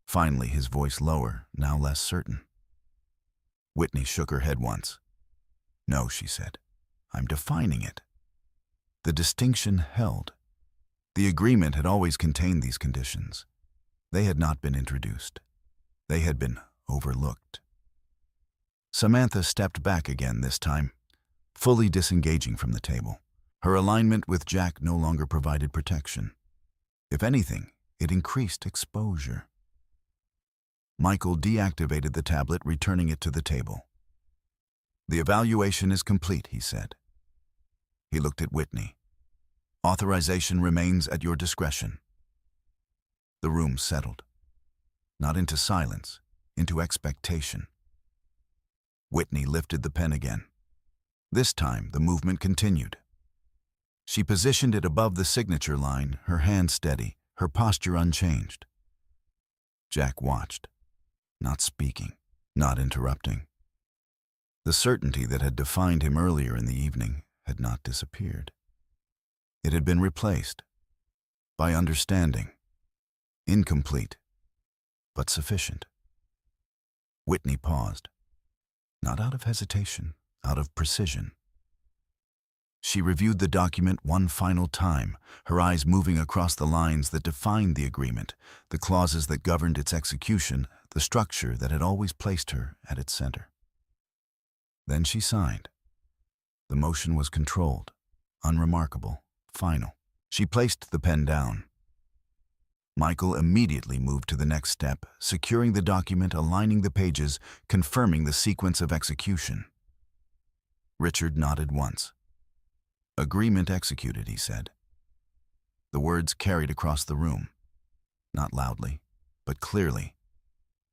Finally, his voice lower, now less certain. Whitney shook her head once. "No," she said. "I'm defining it." The distinction held. The agreement had always contained these conditions. They had not been introduced. They had been overlooked. Samantha stepped back again this time, fully disengaging from the table. Her alignment with Jack no longer provided protection. If anything, it increased exposure. Michael deactivated the tablet, returning it to the table. "The evaluation is complete," he said. He looked at Whitney. "Authorization remains at your discretion." The room settled. Not into silence, into expectation. Whitney lifted the pen again. This time, the movement continued. She positioned it above the signature line, her hand steady, her posture unchanged. Jack watched, not speaking, not interrupting. The certainty that had defined him earlier in the evening had not disappeared. It had been replaced by understanding, incomplete, but sufficient. Whitney paused, not out of hesitation, out of precision. She reviewed the document one final time, her eyes moving across the lines that defined the agreement, the clauses that governed its execution, the structure that had always placed her at its center. Then she signed. The motion was controlled, unremarkable, final. She placed the pen down. Michael immediately moved to the next step, securing the document, aligning the pages, confirming the sequence of execution. Richard nodded once. "Agreement executed," he said. The words carried across the room, not loudly, but clearly.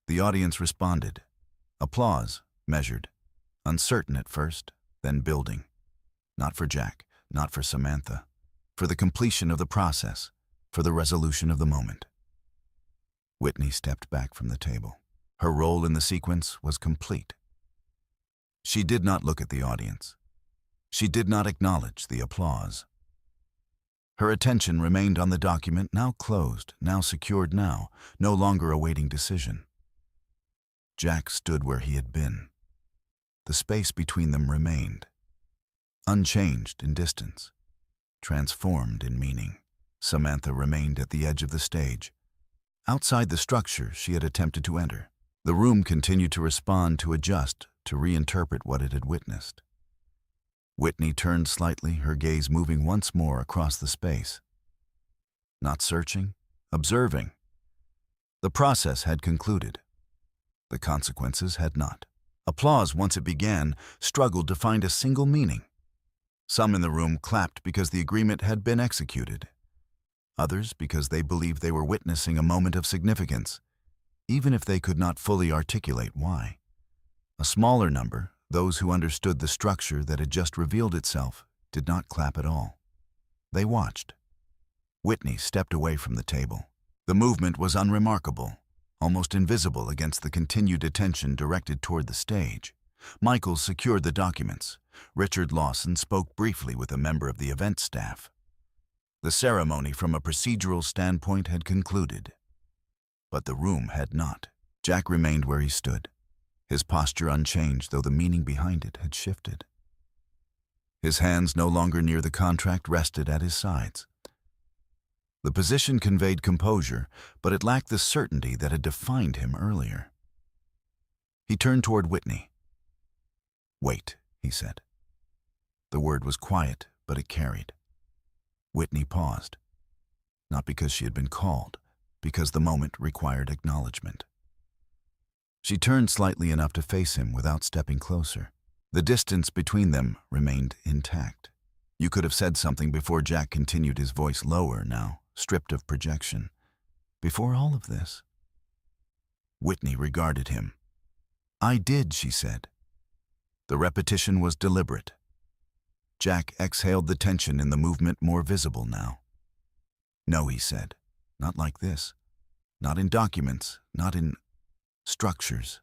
The audience responded. Applause, measured, uncertain at first, then building. Not for Jack, not for Samantha, for the completion of the process, for the resolution of the moment. Whitney stepped back from the table. Her role in the sequence was complete. She did not look at the audience. She did not acknowledge the applause. Her attention remained on the document, now closed, now secured, now no longer awaiting decision. Jack stood where he had been. The space between them remained, unchanged in distance, transformed in meaning. Samantha remained at the edge of the stage, outside the structure she had attempted to enter. The room continued to respond, to adjust, to reinterpret what it had witnessed. Whitney turned slightly, her gaze moving once more across the space. Not searching, observing. The process had concluded. The consequences had not. Applause, once it began, struggled to find a single meaning. Some in the room clapped because the agreement had been executed. Others because they believed they were witnessing a moment of significance, even if they could not fully articulate why. A smaller number, those who understood the structure that had just revealed itself, did not clap at all. They watched. Whitney stepped away from the table. The movement was unremarkable, almost invisible against the continued attention directed toward the stage. Michael secured the documents. Richard Lawson spoke briefly with a member of the event staff. The ceremony from a procedural standpoint had concluded. But the room had not. Jack remained where he stood, his posture unchanged, though the meaning behind it had shifted. His hands, no longer near the contract, rested at his sides. The position conveyed composure, but it lacked the certainty that had defined him earlier. He turned toward Whitney. "Wait," he said. The word was quiet, but it carried. Whitney paused, not because she had been called, because the moment required acknowledgement. She turned slightly enough to face him without stepping closer. The distance between them remained intact. "You could have said something before," Jack continued, his voice lower now, stripped of projection. "Before all of this." Whitney regarded him. "I did," she said. The repetition was deliberate. Jack exhaled, the tension in the movement more visible now. "No," he said. "Not like this. Not in documents, not in structures."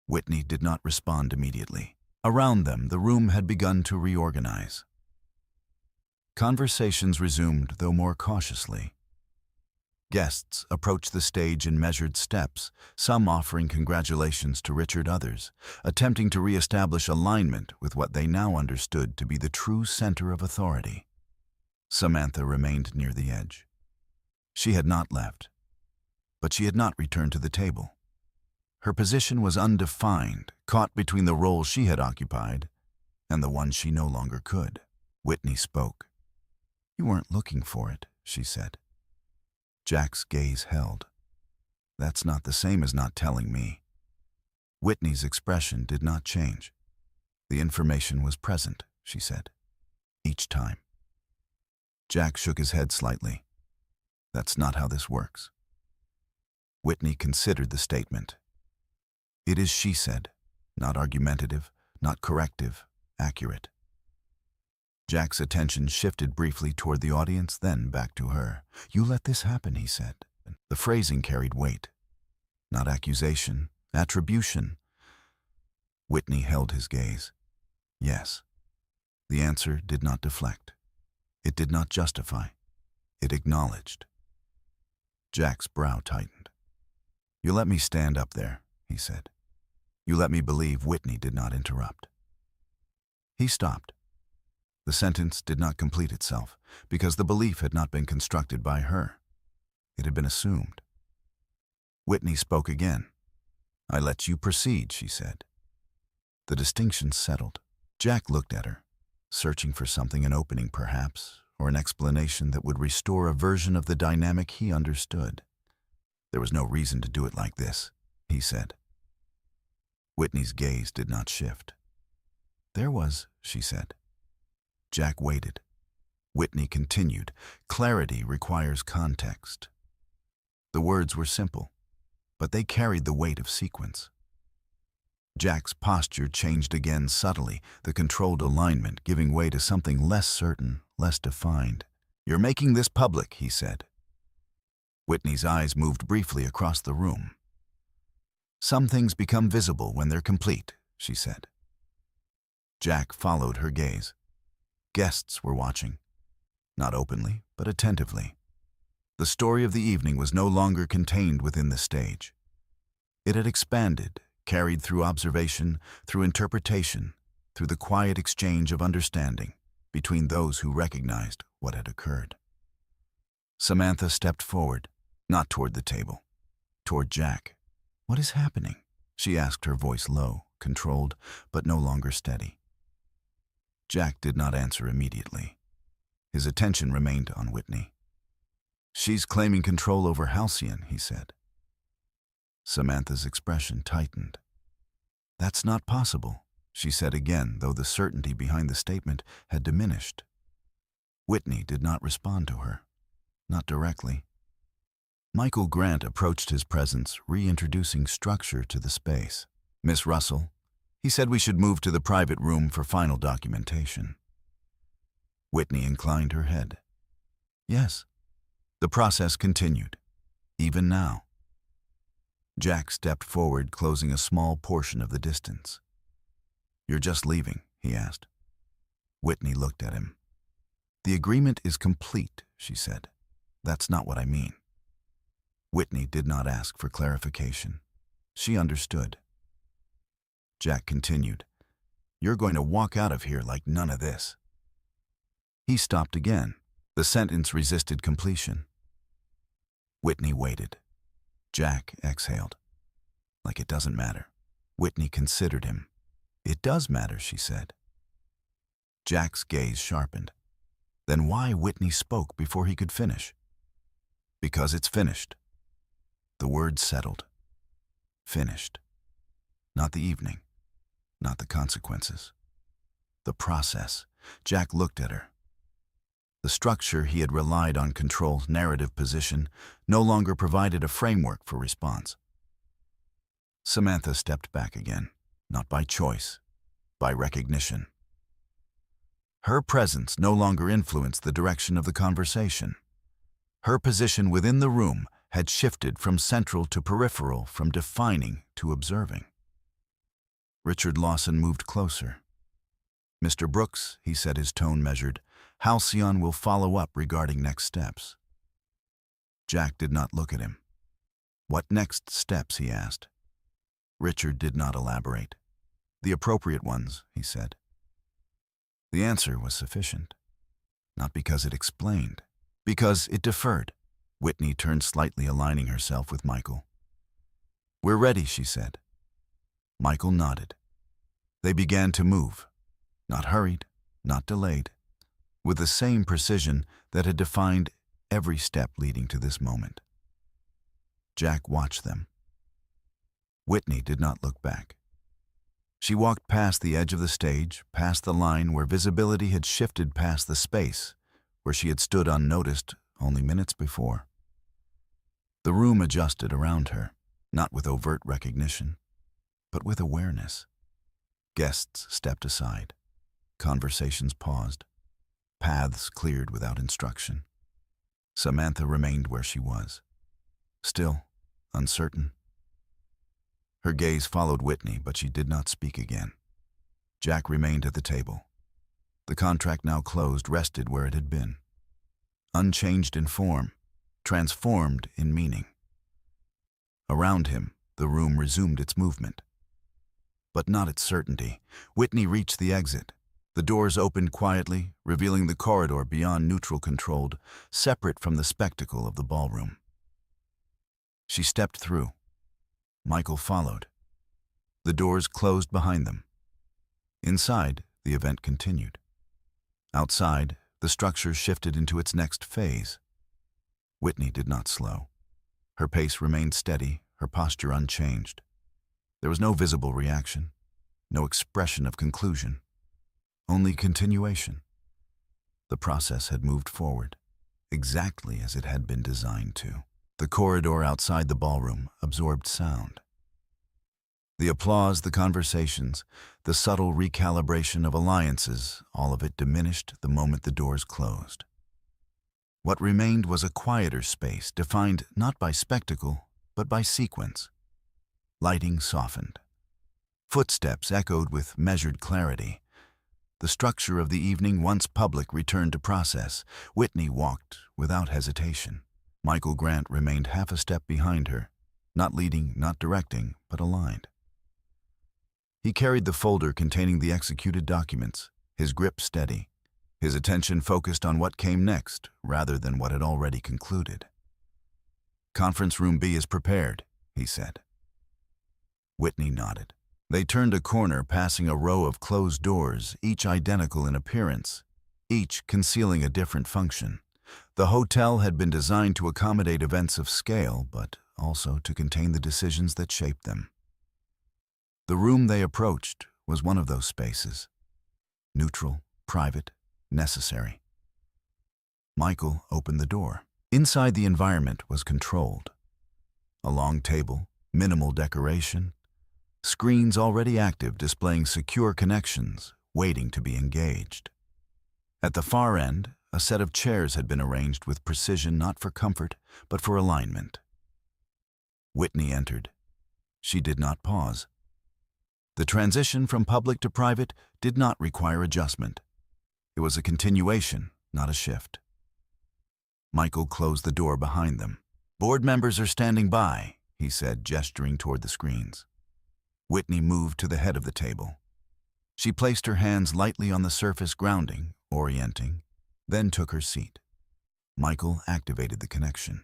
Whitney did not respond immediately. Around them, the room had begun to reorganize. Conversations resumed, though more cautiously. Guests approached the stage in measured steps, some offering congratulations to Richard, others attempting to re-establish alignment with what they now understood to be the true center of authority. Samantha remained near the edge. She had not left, but she had not returned to the table. Her position was undefined, caught between the role she had occupied and the one she no longer could. Whitney spoke. "You weren't looking for it," she said. Jack's gaze held. "That's not the same as not telling me." Whitney's expression did not change. "The information was present," she said. "Each time." Jack shook his head slightly. "That's not how this works." Whitney considered the statement. "It is," she said, "not argumentative, not corrective, accurate." Jack's attention shifted briefly toward the audience, then back to her. "You let this happen," he said. The phrasing carried weight. Not accusation, attribution. Whitney held his gaze. Yes. The answer did not deflect. It did not justify. It acknowledged. Jack's brow tightened. "You let me stand up there," he said. "You let me believe." Whitney did not interrupt. He stopped. The sentence did not complete itself, because the belief had not been constructed by her. It had been assumed. Whitney spoke again. "I let you proceed," she said. The distinction settled. Jack looked at her, searching for something, an opening perhaps, or an explanation that would restore a version of the dynamic he understood. "There was no reason to do it like this," he said. Whitney's gaze did not shift. "There was," she said. Jack waited. Whitney continued. "Clarity requires context." The words were simple, but they carried the weight of sequence. Jack's posture changed again subtly, the controlled alignment giving way to something less certain, less defined. "You're making this public," he said. Whitney's eyes moved briefly across the room. "Some things become visible when they're complete," she said. Jack followed her gaze. Guests were watching, not openly, but attentively. The story of the evening was no longer contained within the stage. It had expanded, carried through observation, through interpretation, through the quiet exchange of understanding between those who recognized what had occurred. Samantha stepped forward, not toward the table, toward Jack. "What is happening?" she asked, her voice low, controlled, but no longer steady. Jack did not answer immediately. His attention remained on Whitney. "She's claiming control over Halcyon," he said. Samantha's expression tightened. "That's not possible," she said again, though the certainty behind the statement had diminished. Whitney did not respond to her, not directly. Michael Grant approached his presence, reintroducing structure to the space. "Miss Russell," he said, "we should move to the private room for final documentation." Whitney inclined her head. "Yes." The process continued, even now. Jack stepped forward, closing a small portion of the distance. "You're just leaving?" he asked. Whitney looked at him. "The agreement is complete," she said. "That's not what I mean." Whitney did not ask for clarification. She understood. Jack continued. "You're going to walk out of here like none of this." He stopped again. The sentence resisted completion. Whitney waited. Jack exhaled. "Like it doesn't matter." Whitney considered him. "It does matter," she said. Jack's gaze sharpened. Then why? Whitney spoke before he could finish. "Because it's finished." The word settled. Finished. Not the evening. Not the consequences. The process. Jack looked at her. The structure he had relied on, control, narrative position, no longer provided a framework for response. Samantha stepped back again, not by choice, by recognition. Her presence no longer influenced the direction of the conversation. Her position within the room had shifted from central to peripheral, from defining to observing. Richard Lawson moved closer. "Mr. Brooks," he said, his tone measured, "Halcyon will follow up regarding next steps." Jack did not look at him. "What next steps?" he asked. Richard did not elaborate. "The appropriate ones," he said. The answer was sufficient. Not because it explained, because it deferred. Whitney turned slightly, aligning herself with Michael. "We're ready," she said. Michael nodded. They began to move, not hurried, not delayed, with the same precision that had defined every step leading to this moment. Jack watched them. Whitney did not look back. She walked past the edge of the stage, past the line where visibility had shifted past the space where she had stood unnoticed only minutes before. The room adjusted around her, not with overt recognition, but with awareness. Guests stepped aside. Conversations paused. Paths cleared without instruction. Samantha remained where she was, still, uncertain. Her gaze followed Whitney, but she did not speak again. Jack remained at the table. The contract, now closed, rested where it had been. Unchanged in form, transformed in meaning. Around him, the room resumed its movement. But not its certainty. Whitney reached the exit. The doors opened quietly, revealing the corridor beyond neutral controlled, separate from the spectacle of the ballroom. She stepped through. Michael followed. The doors closed behind them. Inside, the event continued. Outside, the structure shifted into its next phase. Whitney did not slow. Her pace remained steady, her posture unchanged. There was no visible reaction, no expression of conclusion, only continuation. The process had moved forward, exactly as it had been designed to. The corridor outside the ballroom absorbed sound. The applause, the conversations, the subtle recalibration of alliances, all of it diminished the moment the doors closed. What remained was a quieter space, defined not by spectacle, but by sequence. Lighting softened. Footsteps echoed with measured clarity. The structure of the evening, once public, returned to process. Whitney walked without hesitation. Michael Grant remained half a step behind her, not leading, not directing, but aligned. He carried the folder containing the executed documents, his grip steady, his attention focused on what came next rather than what had already concluded. "Conference room B is prepared," he said. Whitney nodded. They turned a corner, passing a row of closed doors, each identical in appearance, each concealing a different function. The hotel had been designed to accommodate events of scale, but also to contain the decisions that shaped them. The room they approached was one of those spaces. Neutral, private, necessary. Michael opened the door. Inside, the environment was controlled. A long table, minimal decoration, screens already active displaying secure connections, waiting to be engaged. At the far end, a set of chairs had been arranged with precision, not for comfort, but for alignment. Whitney entered. She did not pause. The transition from public to private did not require adjustment. It was a continuation, not a shift. Michael closed the door behind them. "Board members are standing by," he said, gesturing toward the screens. Whitney moved to the head of the table. She placed her hands lightly on the surface, grounding, orienting, then took her seat. Michael activated the connection.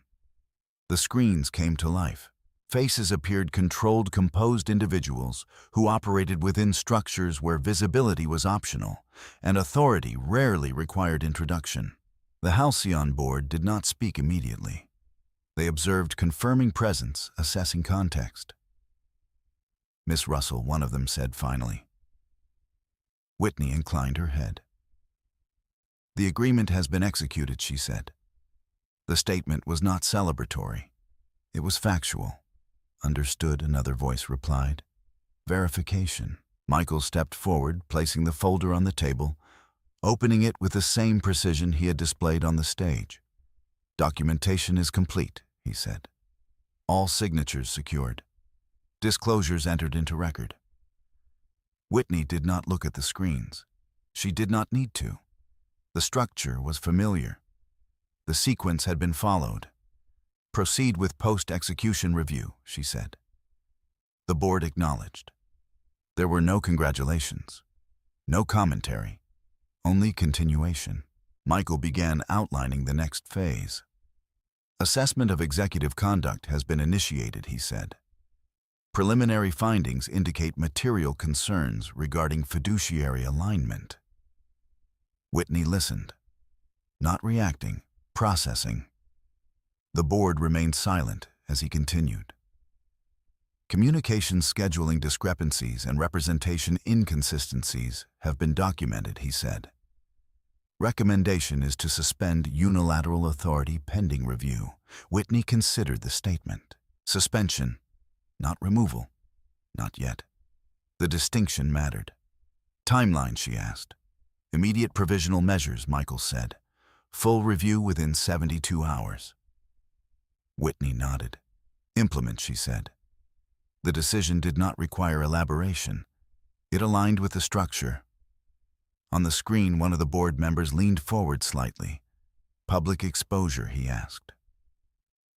The screens came to life. Faces appeared, controlled, composed individuals who operated within structures where visibility was optional and authority rarely required introduction. The Halcyon board did not speak immediately. They observed, confirming presence, assessing context. "Miss Russell," one of them said finally. Whitney inclined her head. "The agreement has been executed," she said. The statement was not celebratory. It was factual. "Understood," another voice replied. "Verification." Michael stepped forward, placing the folder on the table, opening it with the same precision he had displayed on the stage. "Documentation is complete," he said. "All signatures secured. Disclosures entered into record." Whitney did not look at the screens. She did not need to. The structure was familiar. The sequence had been followed. Proceed with post-execution review, she said. The board acknowledged. There were no congratulations, no commentary, only continuation. Michael began outlining the next phase. Assessment of executive conduct has been initiated, he said. Preliminary findings indicate material concerns regarding fiduciary alignment. Whitney listened, not reacting, processing. The board remained silent as he continued. Communication scheduling discrepancies and representation inconsistencies have been documented, he said. Recommendation is to suspend unilateral authority pending review. Whitney considered the statement. Suspension, not removal. Not yet. The distinction mattered. Timeline, she asked. Immediate provisional measures, Michael said. Full review within 72 hours. Whitney nodded. Implement, she said. The decision did not require elaboration. It aligned with the structure. On the screen, one of the board members leaned forward slightly. Public exposure, he asked.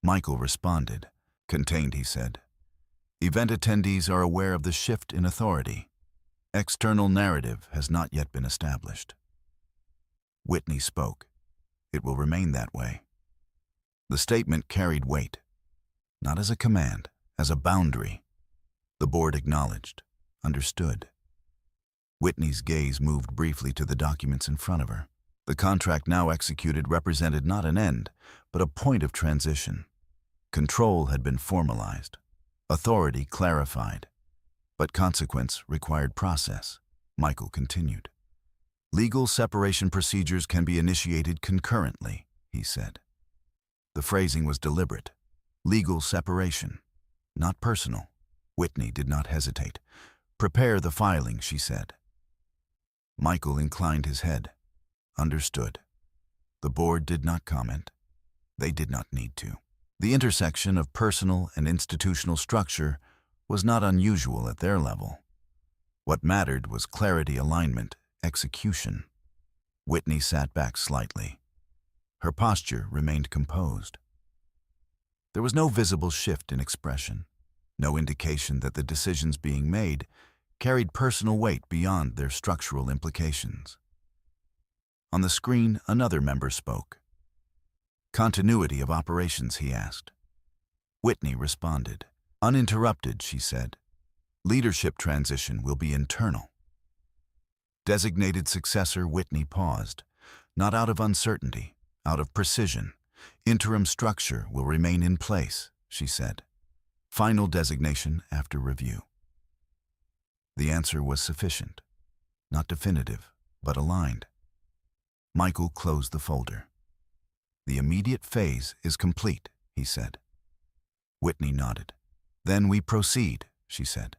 Michael responded. Contained, he said. Event attendees are aware of the shift in authority. External narrative has not yet been established. Whitney spoke. It will remain that way. The statement carried weight, not as a command, as a boundary. The board acknowledged, understood. Whitney's gaze moved briefly to the documents in front of her. The contract now executed represented not an end, but a point of transition. Control had been formalized, authority clarified, but consequence required process. Michael continued. Legal separation procedures can be initiated concurrently, he said. The phrasing was deliberate. Legal separation, not personal. Whitney did not hesitate. Prepare the filing, she said. Michael inclined his head. Understood. The board did not comment. They did not need to. The intersection of personal and institutional structure was not unusual at their level. What mattered was clarity, alignment, execution. Whitney sat back slightly. Her posture remained composed. There was no visible shift in expression, no indication that the decisions being made carried personal weight beyond their structural implications. On the screen, another member spoke. Continuity of operations, he asked. Whitney responded. Uninterrupted, she said. Leadership transition will be internal. Designated successor, Whitney paused, not out of uncertainty, out of precision. Interim structure will remain in place, she said. Final designation after review. The answer was sufficient, not definitive, but aligned. Michael closed the folder. The immediate phase is complete, he said. Whitney nodded. Then we proceed, she said.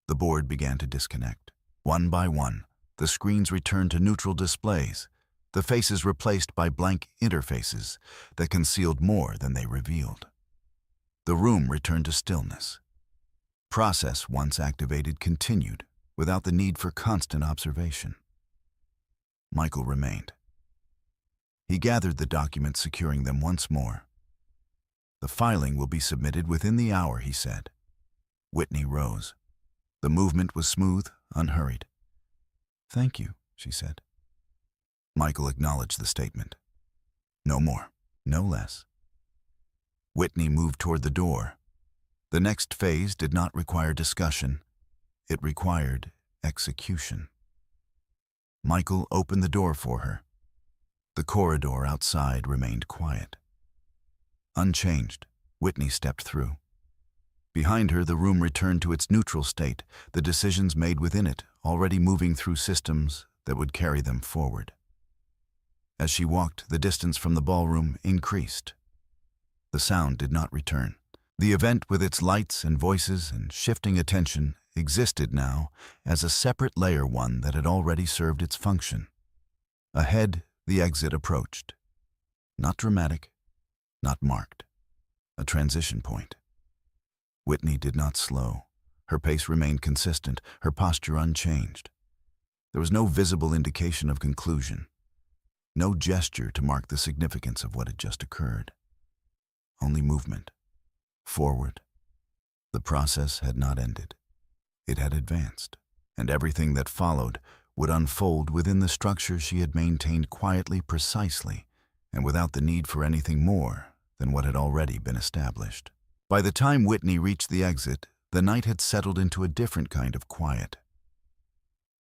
The board began to disconnect. One by one, the screens returned to neutral displays, the faces replaced by blank interfaces that concealed more than they revealed. The room returned to stillness. Process, once activated, continued without the need for constant observation. Michael remained. He gathered the documents, securing them once more. The filing will be submitted within the hour, he said. Whitney rose. The movement was smooth, unhurried. Thank you, she said. Michael acknowledged the statement. No more, no less. Whitney moved toward the door. The next phase did not require discussion. It required execution. Michael opened the door for her. The corridor outside remained quiet. Unchanged, Whitney stepped through. Behind her, the room returned to its neutral state, the decisions made within it already moving through systems that would carry them forward. As she walked, the distance from the ballroom increased. The sound did not return. The event, with its lights and voices and shifting attention, existed now as a separate layer, one that had already served its function. Ahead, the exit approached. Not dramatic, not marked. A transition point. Whitney did not slow. Her pace remained consistent, her posture unchanged. There was no visible indication of conclusion, no gesture to mark the significance of what had just occurred. only movement. Forward. The process had not ended. It had advanced, and everything that followed would unfold within the structure she had maintained quietly, precisely, and without the need for anything more than what had already been established. By the time Whitney reached the exit, the night had settled into a different kind of quiet.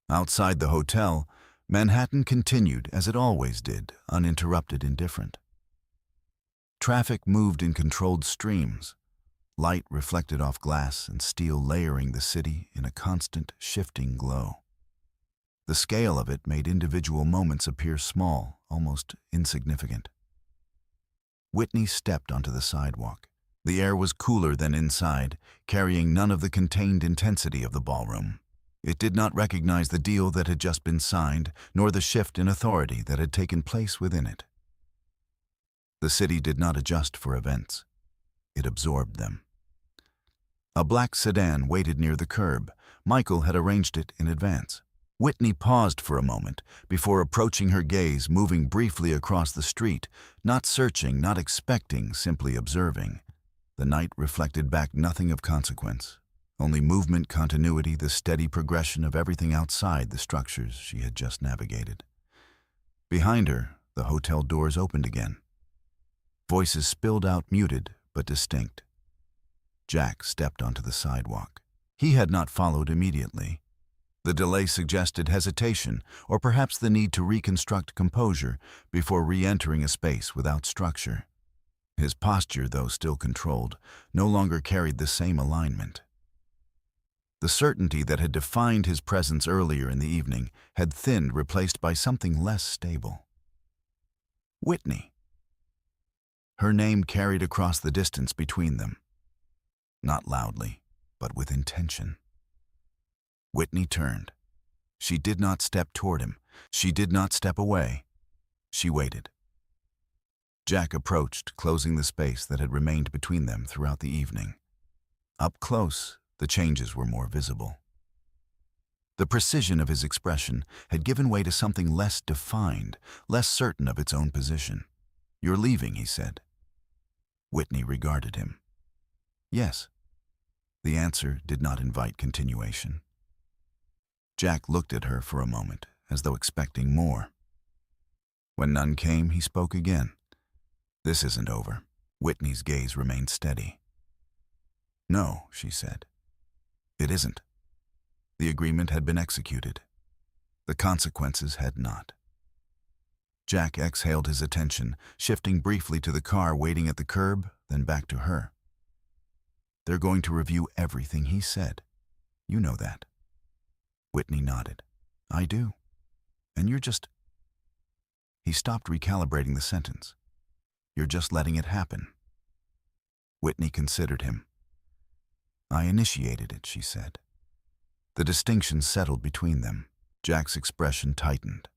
Outside the hotel, Manhattan continued as it always did, uninterrupted, indifferent. Traffic moved in controlled streams, light reflected off glass and steel layering the city in a constant, shifting glow. The scale of it made individual moments appear small, almost insignificant. Whitney stepped onto the sidewalk. The air was cooler than inside, carrying none of the contained intensity of the ballroom. It did not recognize the deal that had just been signed, nor the shift in authority that had taken place within it. The city did not adjust for events. It absorbed them. A black sedan waited near the curb. Michael had arranged it in advance. Whitney paused for a moment before approaching her gaze, moving briefly across the street, not searching, not expecting, simply observing. The night reflected back nothing of consequence, only movement, continuity, the steady progression of everything outside the structures she had just navigated. Behind her, the hotel doors opened again. Voices spilled out, muted but distinct. Jack stepped onto the sidewalk. He had not followed immediately. The delay suggested hesitation, or perhaps the need to reconstruct composure before re-entering a space without structure. His posture, though still controlled, no longer carried the same alignment. The certainty that had defined his presence earlier in the evening had thinned, replaced by something less stable. Whitney. Her name carried across the distance between them. Not loudly, but with intention. Whitney turned. She did not step toward him. She did not step away. She waited. Jack approached, closing the space that had remained between them throughout the evening. Up close, the changes were more visible. The precision of his expression had given way to something less defined, less certain of its own position. "You're leaving," he said. Whitney regarded him. "Yes." The answer did not invite continuation. Jack looked at her for a moment, as though expecting more. When none came, he spoke again. "This isn't over." Whitney's gaze remained steady. "No," she said. "It isn't." The agreement had been executed. The consequences had not. Jack exhaled his attention, shifting briefly to the car waiting at the curb, then back to her. "They're going to review everything he said. You know that." Whitney nodded. "I do. And you're just—" He stopped, recalibrating the sentence. "You're just letting it happen." Whitney considered him. "I initiated it," she said. The distinction settled between them. Jack's expression tightened.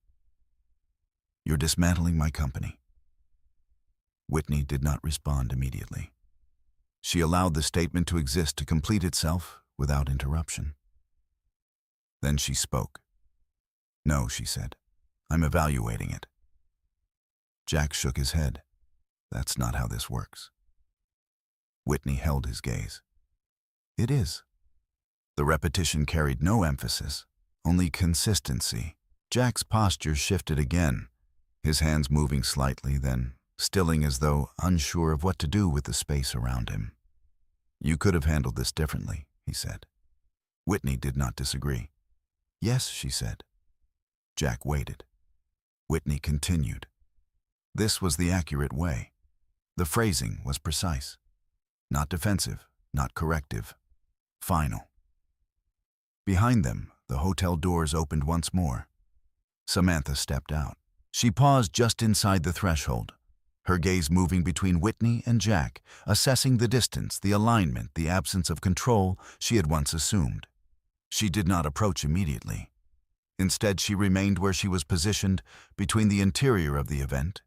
"You're dismantling my company." Whitney did not respond immediately. She allowed the statement to exist, to complete itself without interruption. Then she spoke. "No," she said. "I'm evaluating it." Jack shook his head. "That's not how this works." Whitney held his gaze. "It is." The repetition carried no emphasis, only consistency. Jack's posture shifted again, his hands moving slightly, then stilling as though unsure of what to do with the space around him. "You could have handled this differently," he said. Whitney did not disagree. "Yes," she said. Jack waited. Whitney continued. This was the accurate way. The phrasing was precise. Not defensive, not corrective. Final. Behind them, the hotel doors opened once more. Samantha stepped out. She paused just inside the threshold, her gaze moving between Whitney and Jack, assessing the distance, the alignment, the absence of control she had once assumed. She did not approach immediately. Instead, she remained where she was positioned, between the interior of the event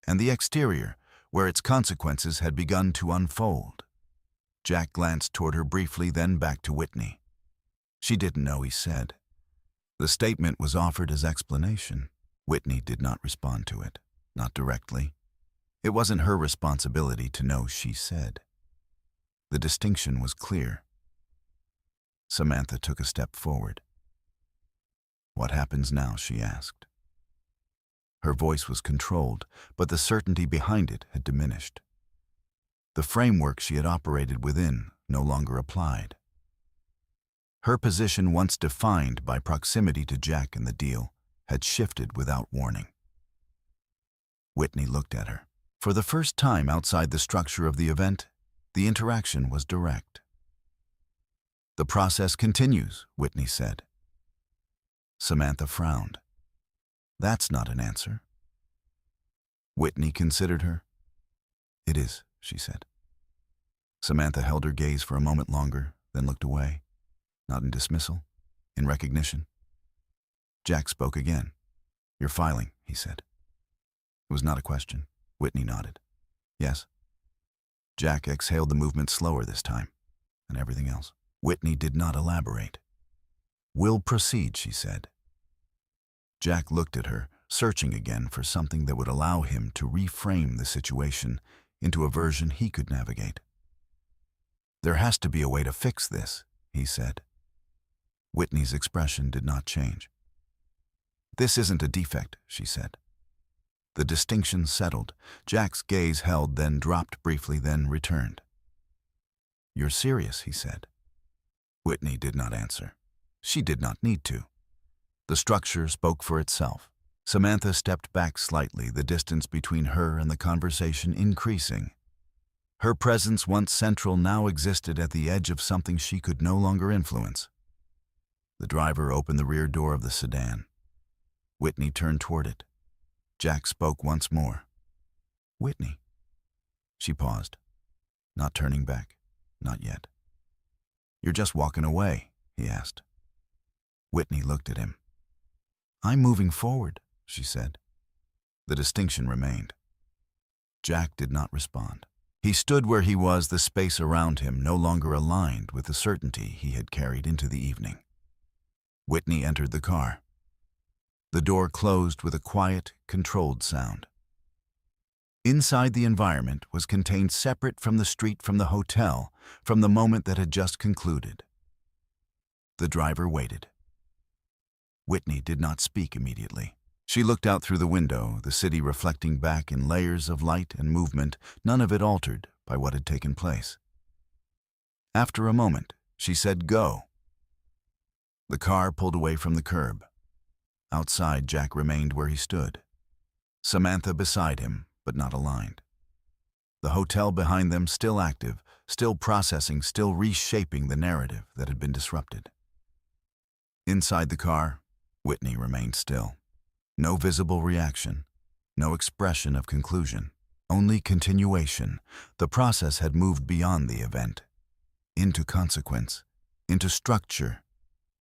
and the exterior, where its consequences had begun to unfold. Jack glanced toward her briefly, then back to Whitney. She didn't know, he said. The statement was offered as explanation. Whitney did not respond to it, not directly. It wasn't her responsibility to know, she said. The distinction was clear. Samantha took a step forward. "What happens now?" she asked. Her voice was controlled, but the certainty behind it had diminished. The framework she had operated within no longer applied. Her position, once defined by proximity to Jack and the deal, had shifted without warning. Whitney looked at her. For the first time outside the structure of the event, the interaction was direct. "The process continues," Whitney said. Samantha frowned. "That's not an answer." Whitney considered her. "It is," she said. Samantha held her gaze for a moment longer, then looked away, not in dismissal, in recognition. Jack spoke again. "You're filing," he said. It was not a question. Whitney nodded. "Yes." Jack exhaled, the movement slower this time, and everything else. Whitney did not elaborate. "We'll proceed," she said. Jack looked at her, searching again for something that would allow him to reframe the situation into a version he could navigate. "There has to be a way to fix this," he said. Whitney's expression did not change. "This isn't a defect," she said. The distinction settled. Jack's gaze held, then dropped briefly, then returned. "You're serious," he said. Whitney did not answer. She did not need to. The structure spoke for itself. Samantha stepped back slightly, the distance between her and the conversation increasing. Her presence, once central, now existed at the edge of something she could no longer influence. The driver opened the rear door of the sedan. Whitney turned toward it. Jack spoke once more. "Whitney." She paused, not turning back, not yet. "You're just walking away?" he asked. Whitney looked at him. "I'm moving forward," she said. The distinction remained. Jack did not respond. He stood where he was, the space around him no longer aligned with the certainty he had carried into the evening. Whitney entered the car. The door closed with a quiet, controlled sound. Inside, the environment was contained separate from the street, from the hotel, from the moment that had just concluded. The driver waited. Whitney did not speak immediately. She looked out through the window, the city reflecting back in layers of light and movement, none of it altered by what had taken place. After a moment, she said, "Go." The car pulled away from the curb. Outside, Jack remained where he stood. Samantha beside him, but not aligned. The hotel behind them still active, still processing, still reshaping the narrative that had been disrupted. Inside the car, Whitney remained still. No visible reaction, no expression of conclusion, only continuation. The process had moved beyond the event, into consequence, into structure,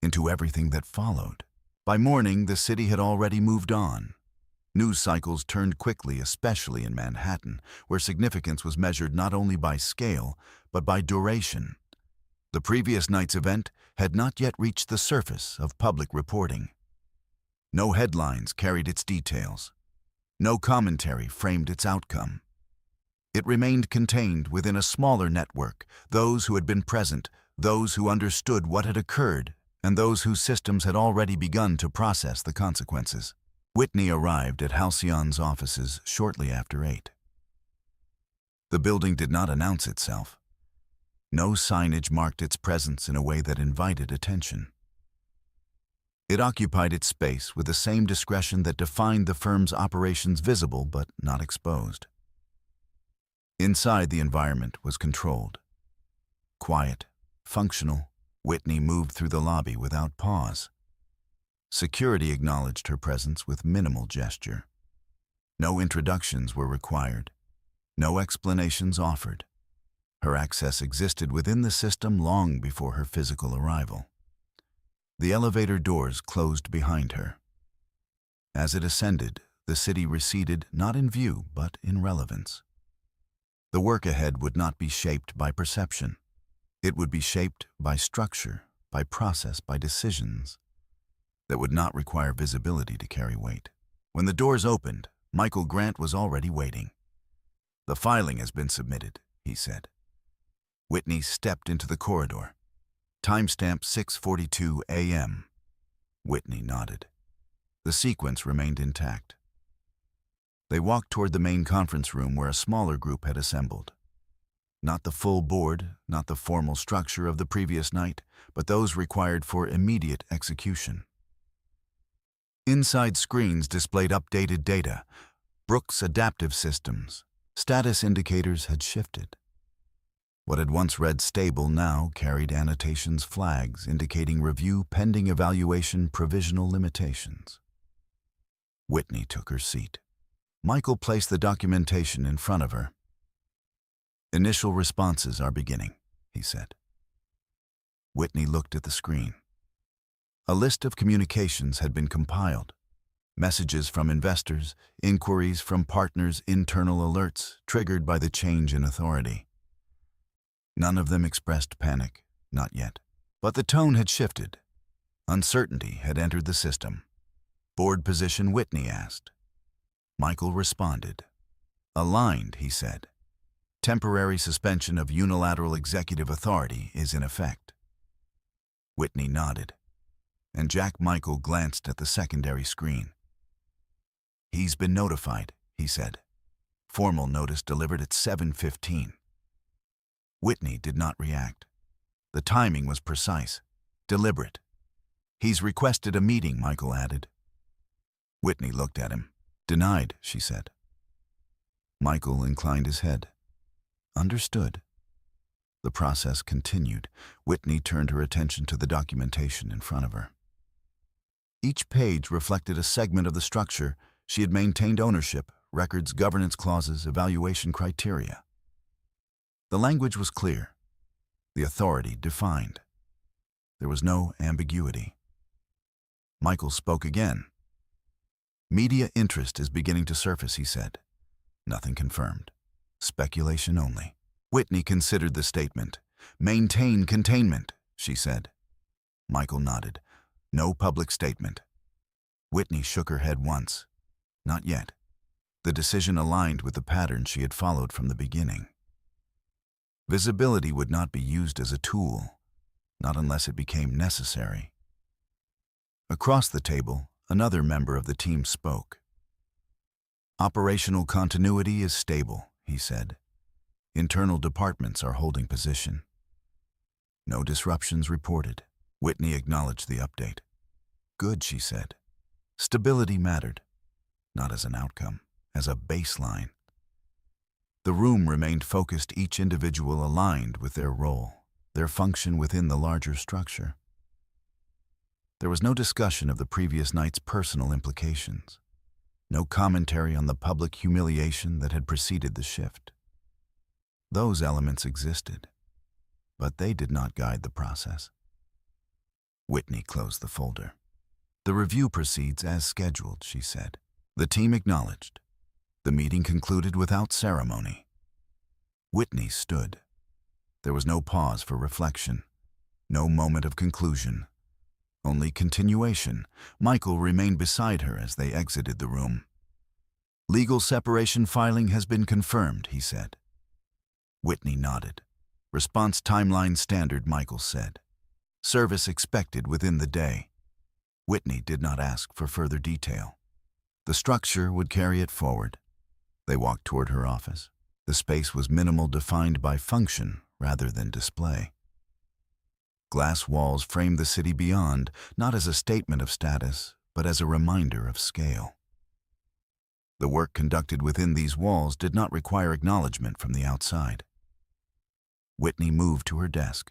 into everything that followed. By morning, the city had already moved on. News cycles turned quickly, especially in Manhattan, where significance was measured not only by scale, but by duration. The previous night's event had not yet reached the surface of public reporting. No headlines carried its details. No commentary framed its outcome. It remained contained within a smaller network, those who had been present, those who understood what had occurred, and those whose systems had already begun to process the consequences. Whitney arrived at Halcyon's offices shortly after 8. The building did not announce itself. No signage marked its presence in a way that invited attention. It occupied its space with the same discretion that defined the firm's operations, visible but not exposed. Inside, the environment was controlled. Quiet, functional, Whitney moved through the lobby without pause. Security acknowledged her presence with minimal gesture. No introductions were required. No explanations offered. Her access existed within the system long before her physical arrival. The elevator doors closed behind her. As it ascended, the city receded, not in view, but in relevance. The work ahead would not be shaped by perception. It would be shaped by structure, by process, by decisions that would not require visibility to carry weight. When the doors opened, Michael Grant was already waiting. "The filing has been submitted," he said. Whitney stepped into the corridor. Timestamp 6:42 a.m. Whitney nodded. The sequence remained intact. They walked toward the main conference room where a smaller group had assembled. Not the full board, not the formal structure of the previous night, but those required for immediate execution. Inside screens displayed updated data. Brooks' adaptive systems. Status indicators had shifted. What had once read stable now carried annotations flags indicating review pending evaluation provisional limitations. Whitney took her seat. Michael placed the documentation in front of her. "Initial responses are beginning," he said. Whitney looked at the screen. A list of communications had been compiled. Messages from investors, inquiries from partners, internal alerts triggered by the change in authority. None of them expressed panic, not yet. But the tone had shifted. Uncertainty had entered the system. "Board position," Whitney asked. Michael responded. "Aligned," he said. "Temporary suspension of unilateral executive authority is in effect." Whitney nodded, and Jack Michael glanced at the secondary screen. "He's been notified," he said. Formal notice delivered at 7:15. Whitney did not react. The timing was precise, deliberate. "He's requested a meeting," Michael added. Whitney looked at him. "Denied," she said. Michael inclined his head. "Understood." The process continued. Whitney turned her attention to the documentation in front of her. Each page reflected a segment of the structure. She had maintained ownership, records, governance clauses, evaluation criteria. The language was clear. The authority defined. There was no ambiguity. Michael spoke again. "Media interest is beginning to surface," he said. "Nothing confirmed. Speculation only." Whitney considered the statement. "Maintain containment," she said. Michael nodded. "No public statement." Whitney shook her head once. Not yet. The decision aligned with the pattern she had followed from the beginning. Visibility would not be used as a tool, not unless it became necessary. Across the table, another member of the team spoke. "Operational continuity is stable," he said. "Internal departments are holding position." No disruptions reported. Whitney acknowledged the update. "Good," she said. Stability mattered, not as an outcome, as a baseline. The room remained focused, each individual aligned with their role, their function within the larger structure. There was no discussion of the previous night's personal implications, no commentary on the public humiliation that had preceded the shift. Those elements existed, but they did not guide the process. Whitney closed the folder. "The review proceeds as scheduled," she said. The team acknowledged. The meeting concluded without ceremony. Whitney stood. There was no pause for reflection, no moment of conclusion, only continuation. Michael remained beside her as they exited the room. "Legal separation filing has been confirmed," he said. Whitney nodded. "Response timeline standard," Michael said. "Service expected within the day." Whitney did not ask for further detail. The structure would carry it forward. They walked toward her office. The space was minimal, defined by function rather than display. Glass walls framed the city beyond, not as a statement of status, but as a reminder of scale. The work conducted within these walls did not require acknowledgement from the outside. Whitney moved to her desk.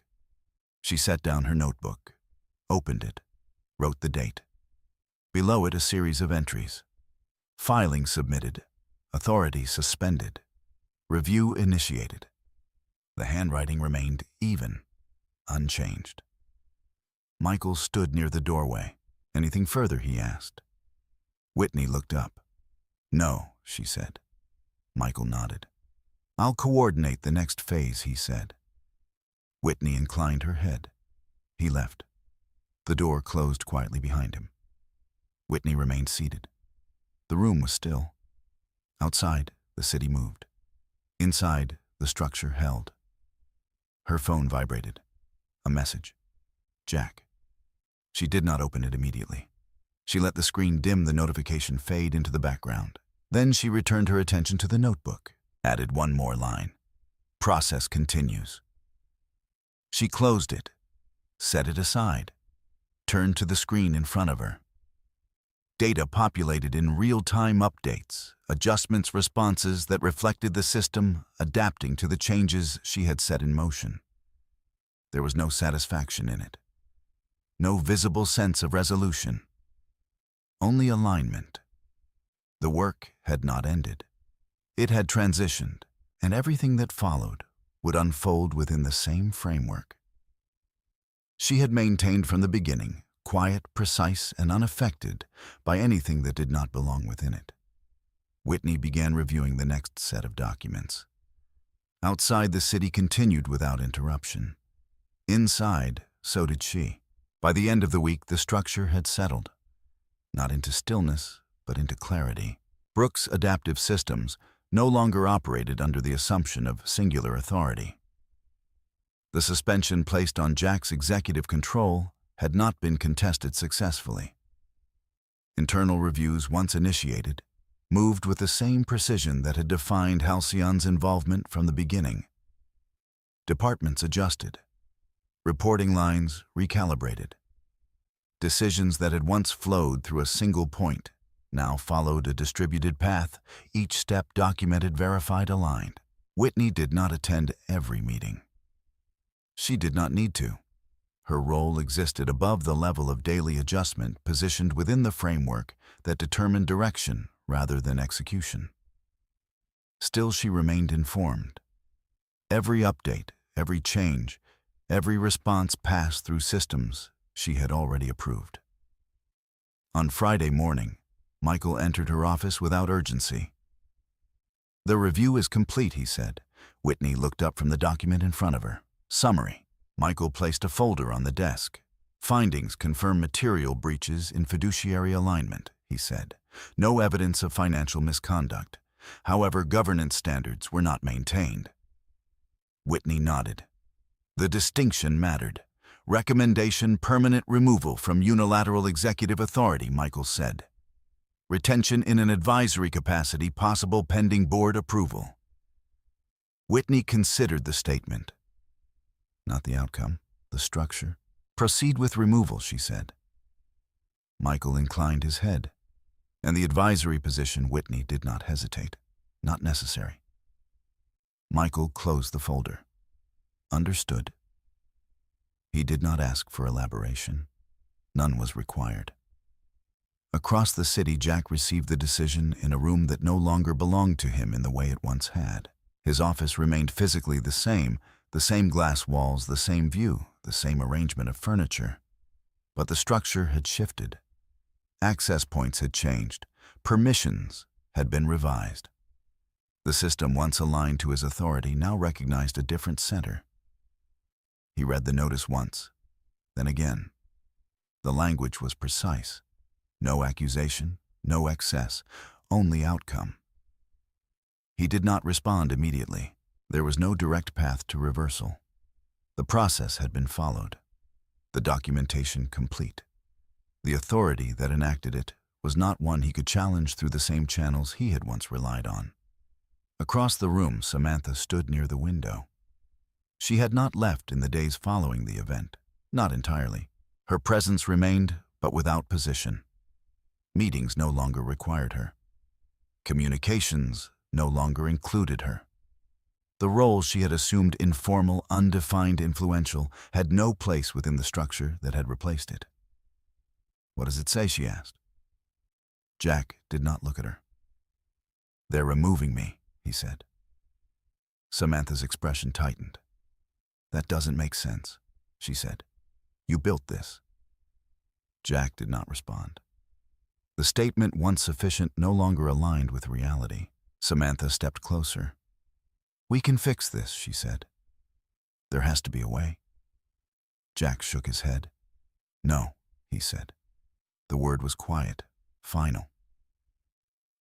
She set down her notebook, opened it, wrote the date. Below it, a series of entries. Filing submitted. Authority suspended. Review initiated. The handwriting remained even, unchanged. Michael stood near the doorway. "Anything further?" he asked. Whitney looked up. "No," she said. Michael nodded. "I'll coordinate the next phase," he said. Whitney inclined her head. He left. The door closed quietly behind him. Whitney remained seated. The room was still. Outside, the city moved. Inside, the structure held. Her phone vibrated. A message. Jack. She did not open it immediately. She let the screen dim, the notification fade into the background. Then she returned her attention to the notebook, added one more line. Process continues. She closed it, set it aside, turned to the screen in front of her. Data populated in real-time updates, adjustments, responses that reflected the system adapting to the changes she had set in motion. There was no satisfaction in it. No visible sense of resolution. Only alignment. The work had not ended. It had transitioned, and everything that followed would unfold within the same framework. She had maintained from the beginning, quiet, precise, and unaffected by anything that did not belong within it. Whitney began reviewing the next set of documents. Outside, the city continued without interruption. Inside, so did she. By the end of the week, the structure had settled, not into stillness, but into clarity. Brooks' adaptive systems no longer operated under the assumption of singular authority. The suspension placed on Jack's executive control had not been contested successfully. Internal reviews, once initiated, moved with the same precision that had defined Halcyon's involvement from the beginning. Departments adjusted. Reporting lines recalibrated. Decisions that had once flowed through a single point now followed a distributed path, each step documented, verified, aligned. Whitney did not attend every meeting. She did not need to. Her role existed above the level of daily adjustment, positioned within the framework that determined direction rather than execution. Still, she remained informed. Every update, every change, every response passed through systems she had already approved. On Friday morning, Michael entered her office without urgency. "The review is complete," he said. Whitney looked up from the document in front of her. Summary. Michael placed a folder on the desk. "Findings confirm material breaches in fiduciary alignment," he said. "No evidence of financial misconduct. However, governance standards were not maintained." Whitney nodded. The distinction mattered. "Recommendation: permanent removal from unilateral executive authority," Michael said. "Retention in an advisory capacity possible pending board approval." Whitney considered the statement. Not the outcome, the structure. "Proceed with removal," she said. Michael inclined his head. And the advisory position, Whitney did not hesitate. Not necessary. Michael closed the folder. Understood. He did not ask for elaboration. None was required. Across the city, Jack received the decision in a room that no longer belonged to him in the way it once had. His office remained physically the same glass walls, the same view, the same arrangement of furniture. But the structure had shifted. Access points had changed. Permissions had been revised. The system, once aligned to his authority, now recognized a different center. He read the notice once, then again. The language was precise. No accusation, no excess, only outcome. He did not respond immediately. There was no direct path to reversal. The process had been followed. The documentation complete. The authority that enacted it was not one he could challenge through the same channels he had once relied on. Across the room, Samantha stood near the window. She had not left in the days following the event, not entirely. Her presence remained, but without position. Meetings no longer required her. Communications no longer included her. The role she had assumed, informal, undefined, influential, had no place within the structure that had replaced it. "What does it say?" she asked. Jack did not look at her. "They're removing me," he said. Samantha's expression tightened. "That doesn't make sense," she said. "You built this." Jack did not respond. The statement, once sufficient, no longer aligned with reality. Samantha stepped closer. "We can fix this," she said. "There has to be a way." Jack shook his head. "No," he said. The word was quiet, final.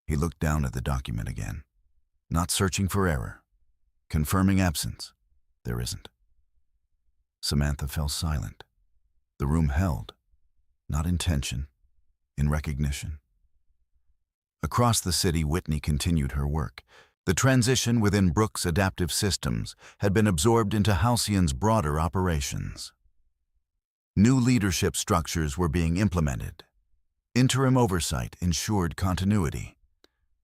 He looked down at the document again, not searching for error, confirming absence. There isn't. Samantha fell silent. The room held, not in tension, in recognition. Across the city, Whitney continued her work. The transition within Brooks' adaptive systems had been absorbed into Halcyon's broader operations. New leadership structures were being implemented. Interim oversight ensured continuity.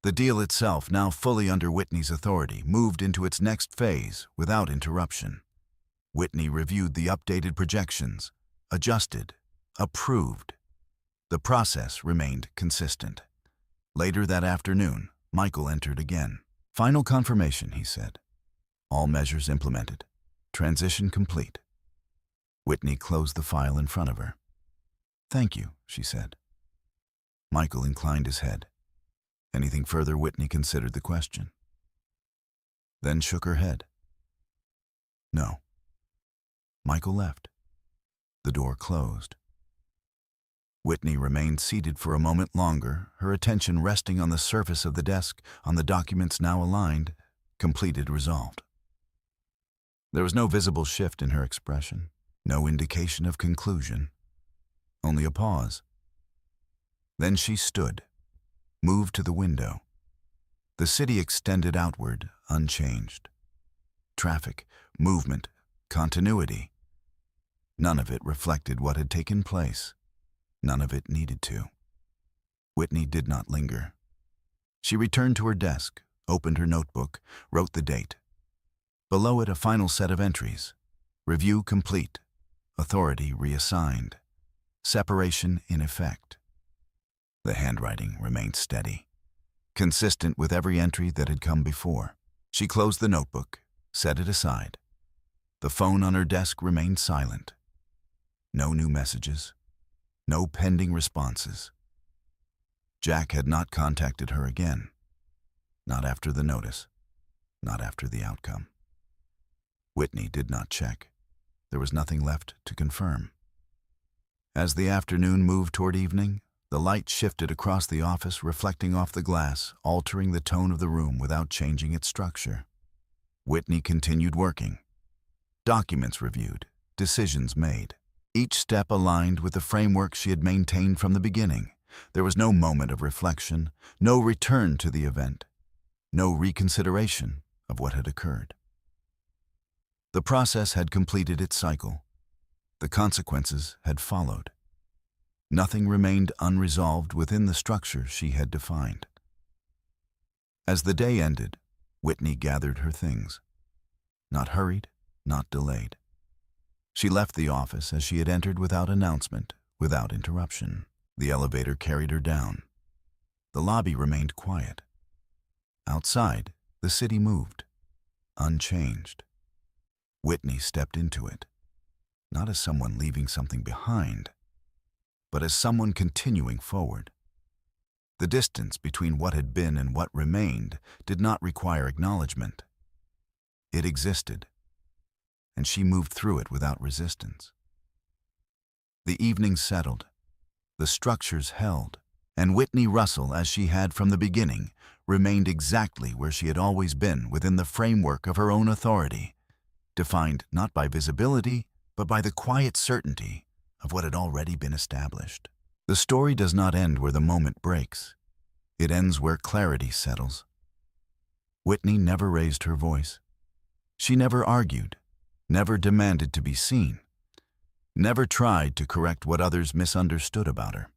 The deal itself, now fully under Whitney's authority, moved into its next phase without interruption. Whitney reviewed the updated projections, adjusted, approved. The process remained consistent. Later that afternoon, Michael entered again. "Final confirmation," he said. "All measures implemented. Transition complete." Whitney closed the file in front of her. "Thank you," she said. Michael inclined his head. Anything further? Whitney considered the question. Then shook her head. "No." Michael left. The door closed. Whitney remained seated for a moment longer, her attention resting on the surface of the desk, on the documents now aligned, completed, resolved. There was no visible shift in her expression, no indication of conclusion, only a pause. Then she stood, moved to the window. The city extended outward, unchanged. Traffic, movement, continuity. None of it reflected what had taken place. None of it needed to. Whitney did not linger. She returned to her desk, opened her notebook, wrote the date. Below it, a final set of entries. Review complete. Authority reassigned. Separation in effect. The handwriting remained steady, consistent with every entry that had come before. She closed the notebook, set it aside. The phone on her desk remained silent. No new messages. No pending responses. Jack had not contacted her again. Not after the notice. Not after the outcome. Whitney did not check. There was nothing left to confirm. As the afternoon moved toward evening, the light shifted across the office, reflecting off the glass, altering the tone of the room without changing its structure. Whitney continued working. Documents reviewed, decisions made. Each step aligned with the framework she had maintained from the beginning. There was no moment of reflection, no return to the event, no reconsideration of what had occurred. The process had completed its cycle. The consequences had followed. Nothing remained unresolved within the structure she had defined. As the day ended, Whitney gathered her things. Not hurried, not delayed. She left the office as she had entered, without announcement, without interruption. The elevator carried her down. The lobby remained quiet. Outside, the city moved, unchanged. Whitney stepped into it, not as someone leaving something behind, but as someone continuing forward. The distance between what had been and what remained did not require acknowledgement. It existed, and she moved through it without resistance. The evening settled, the structures held, and Whitney Russell, as she had from the beginning, remained exactly where she had always been, within the framework of her own authority, defined not by visibility, but by the quiet certainty of what had already been established. The story does not end where the moment breaks. It ends where clarity settles. Whitney never raised her voice. She never argued, never demanded to be seen, never tried to correct what others misunderstood about her.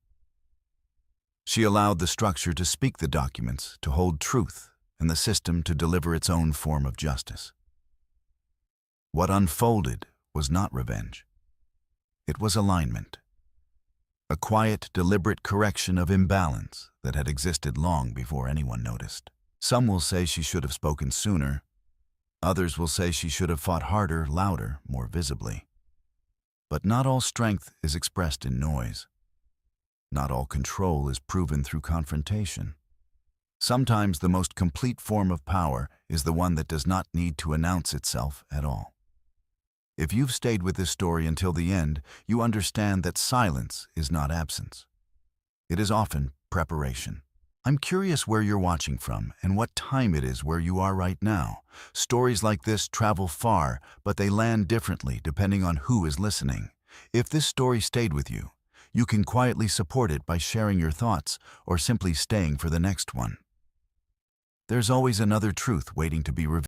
She allowed the structure to speak, the documents to hold truth, and the system to deliver its own form of justice. What unfolded was not revenge. It was alignment. A quiet, deliberate correction of imbalance that had existed long before anyone noticed. Some will say she should have spoken sooner. Others will say she should have fought harder, louder, more visibly. But not all strength is expressed in noise. Not all control is proven through confrontation. Sometimes the most complete form of power is the one that does not need to announce itself at all. If you've stayed with this story until the end, you understand that silence is not absence. It is often preparation. I'm curious where you're watching from and what time it is where you are right now. Stories like this travel far, but they land differently depending on who is listening. If this story stayed with you, you can quietly support it by sharing your thoughts or simply staying for the next one. There's always another truth waiting to be revealed.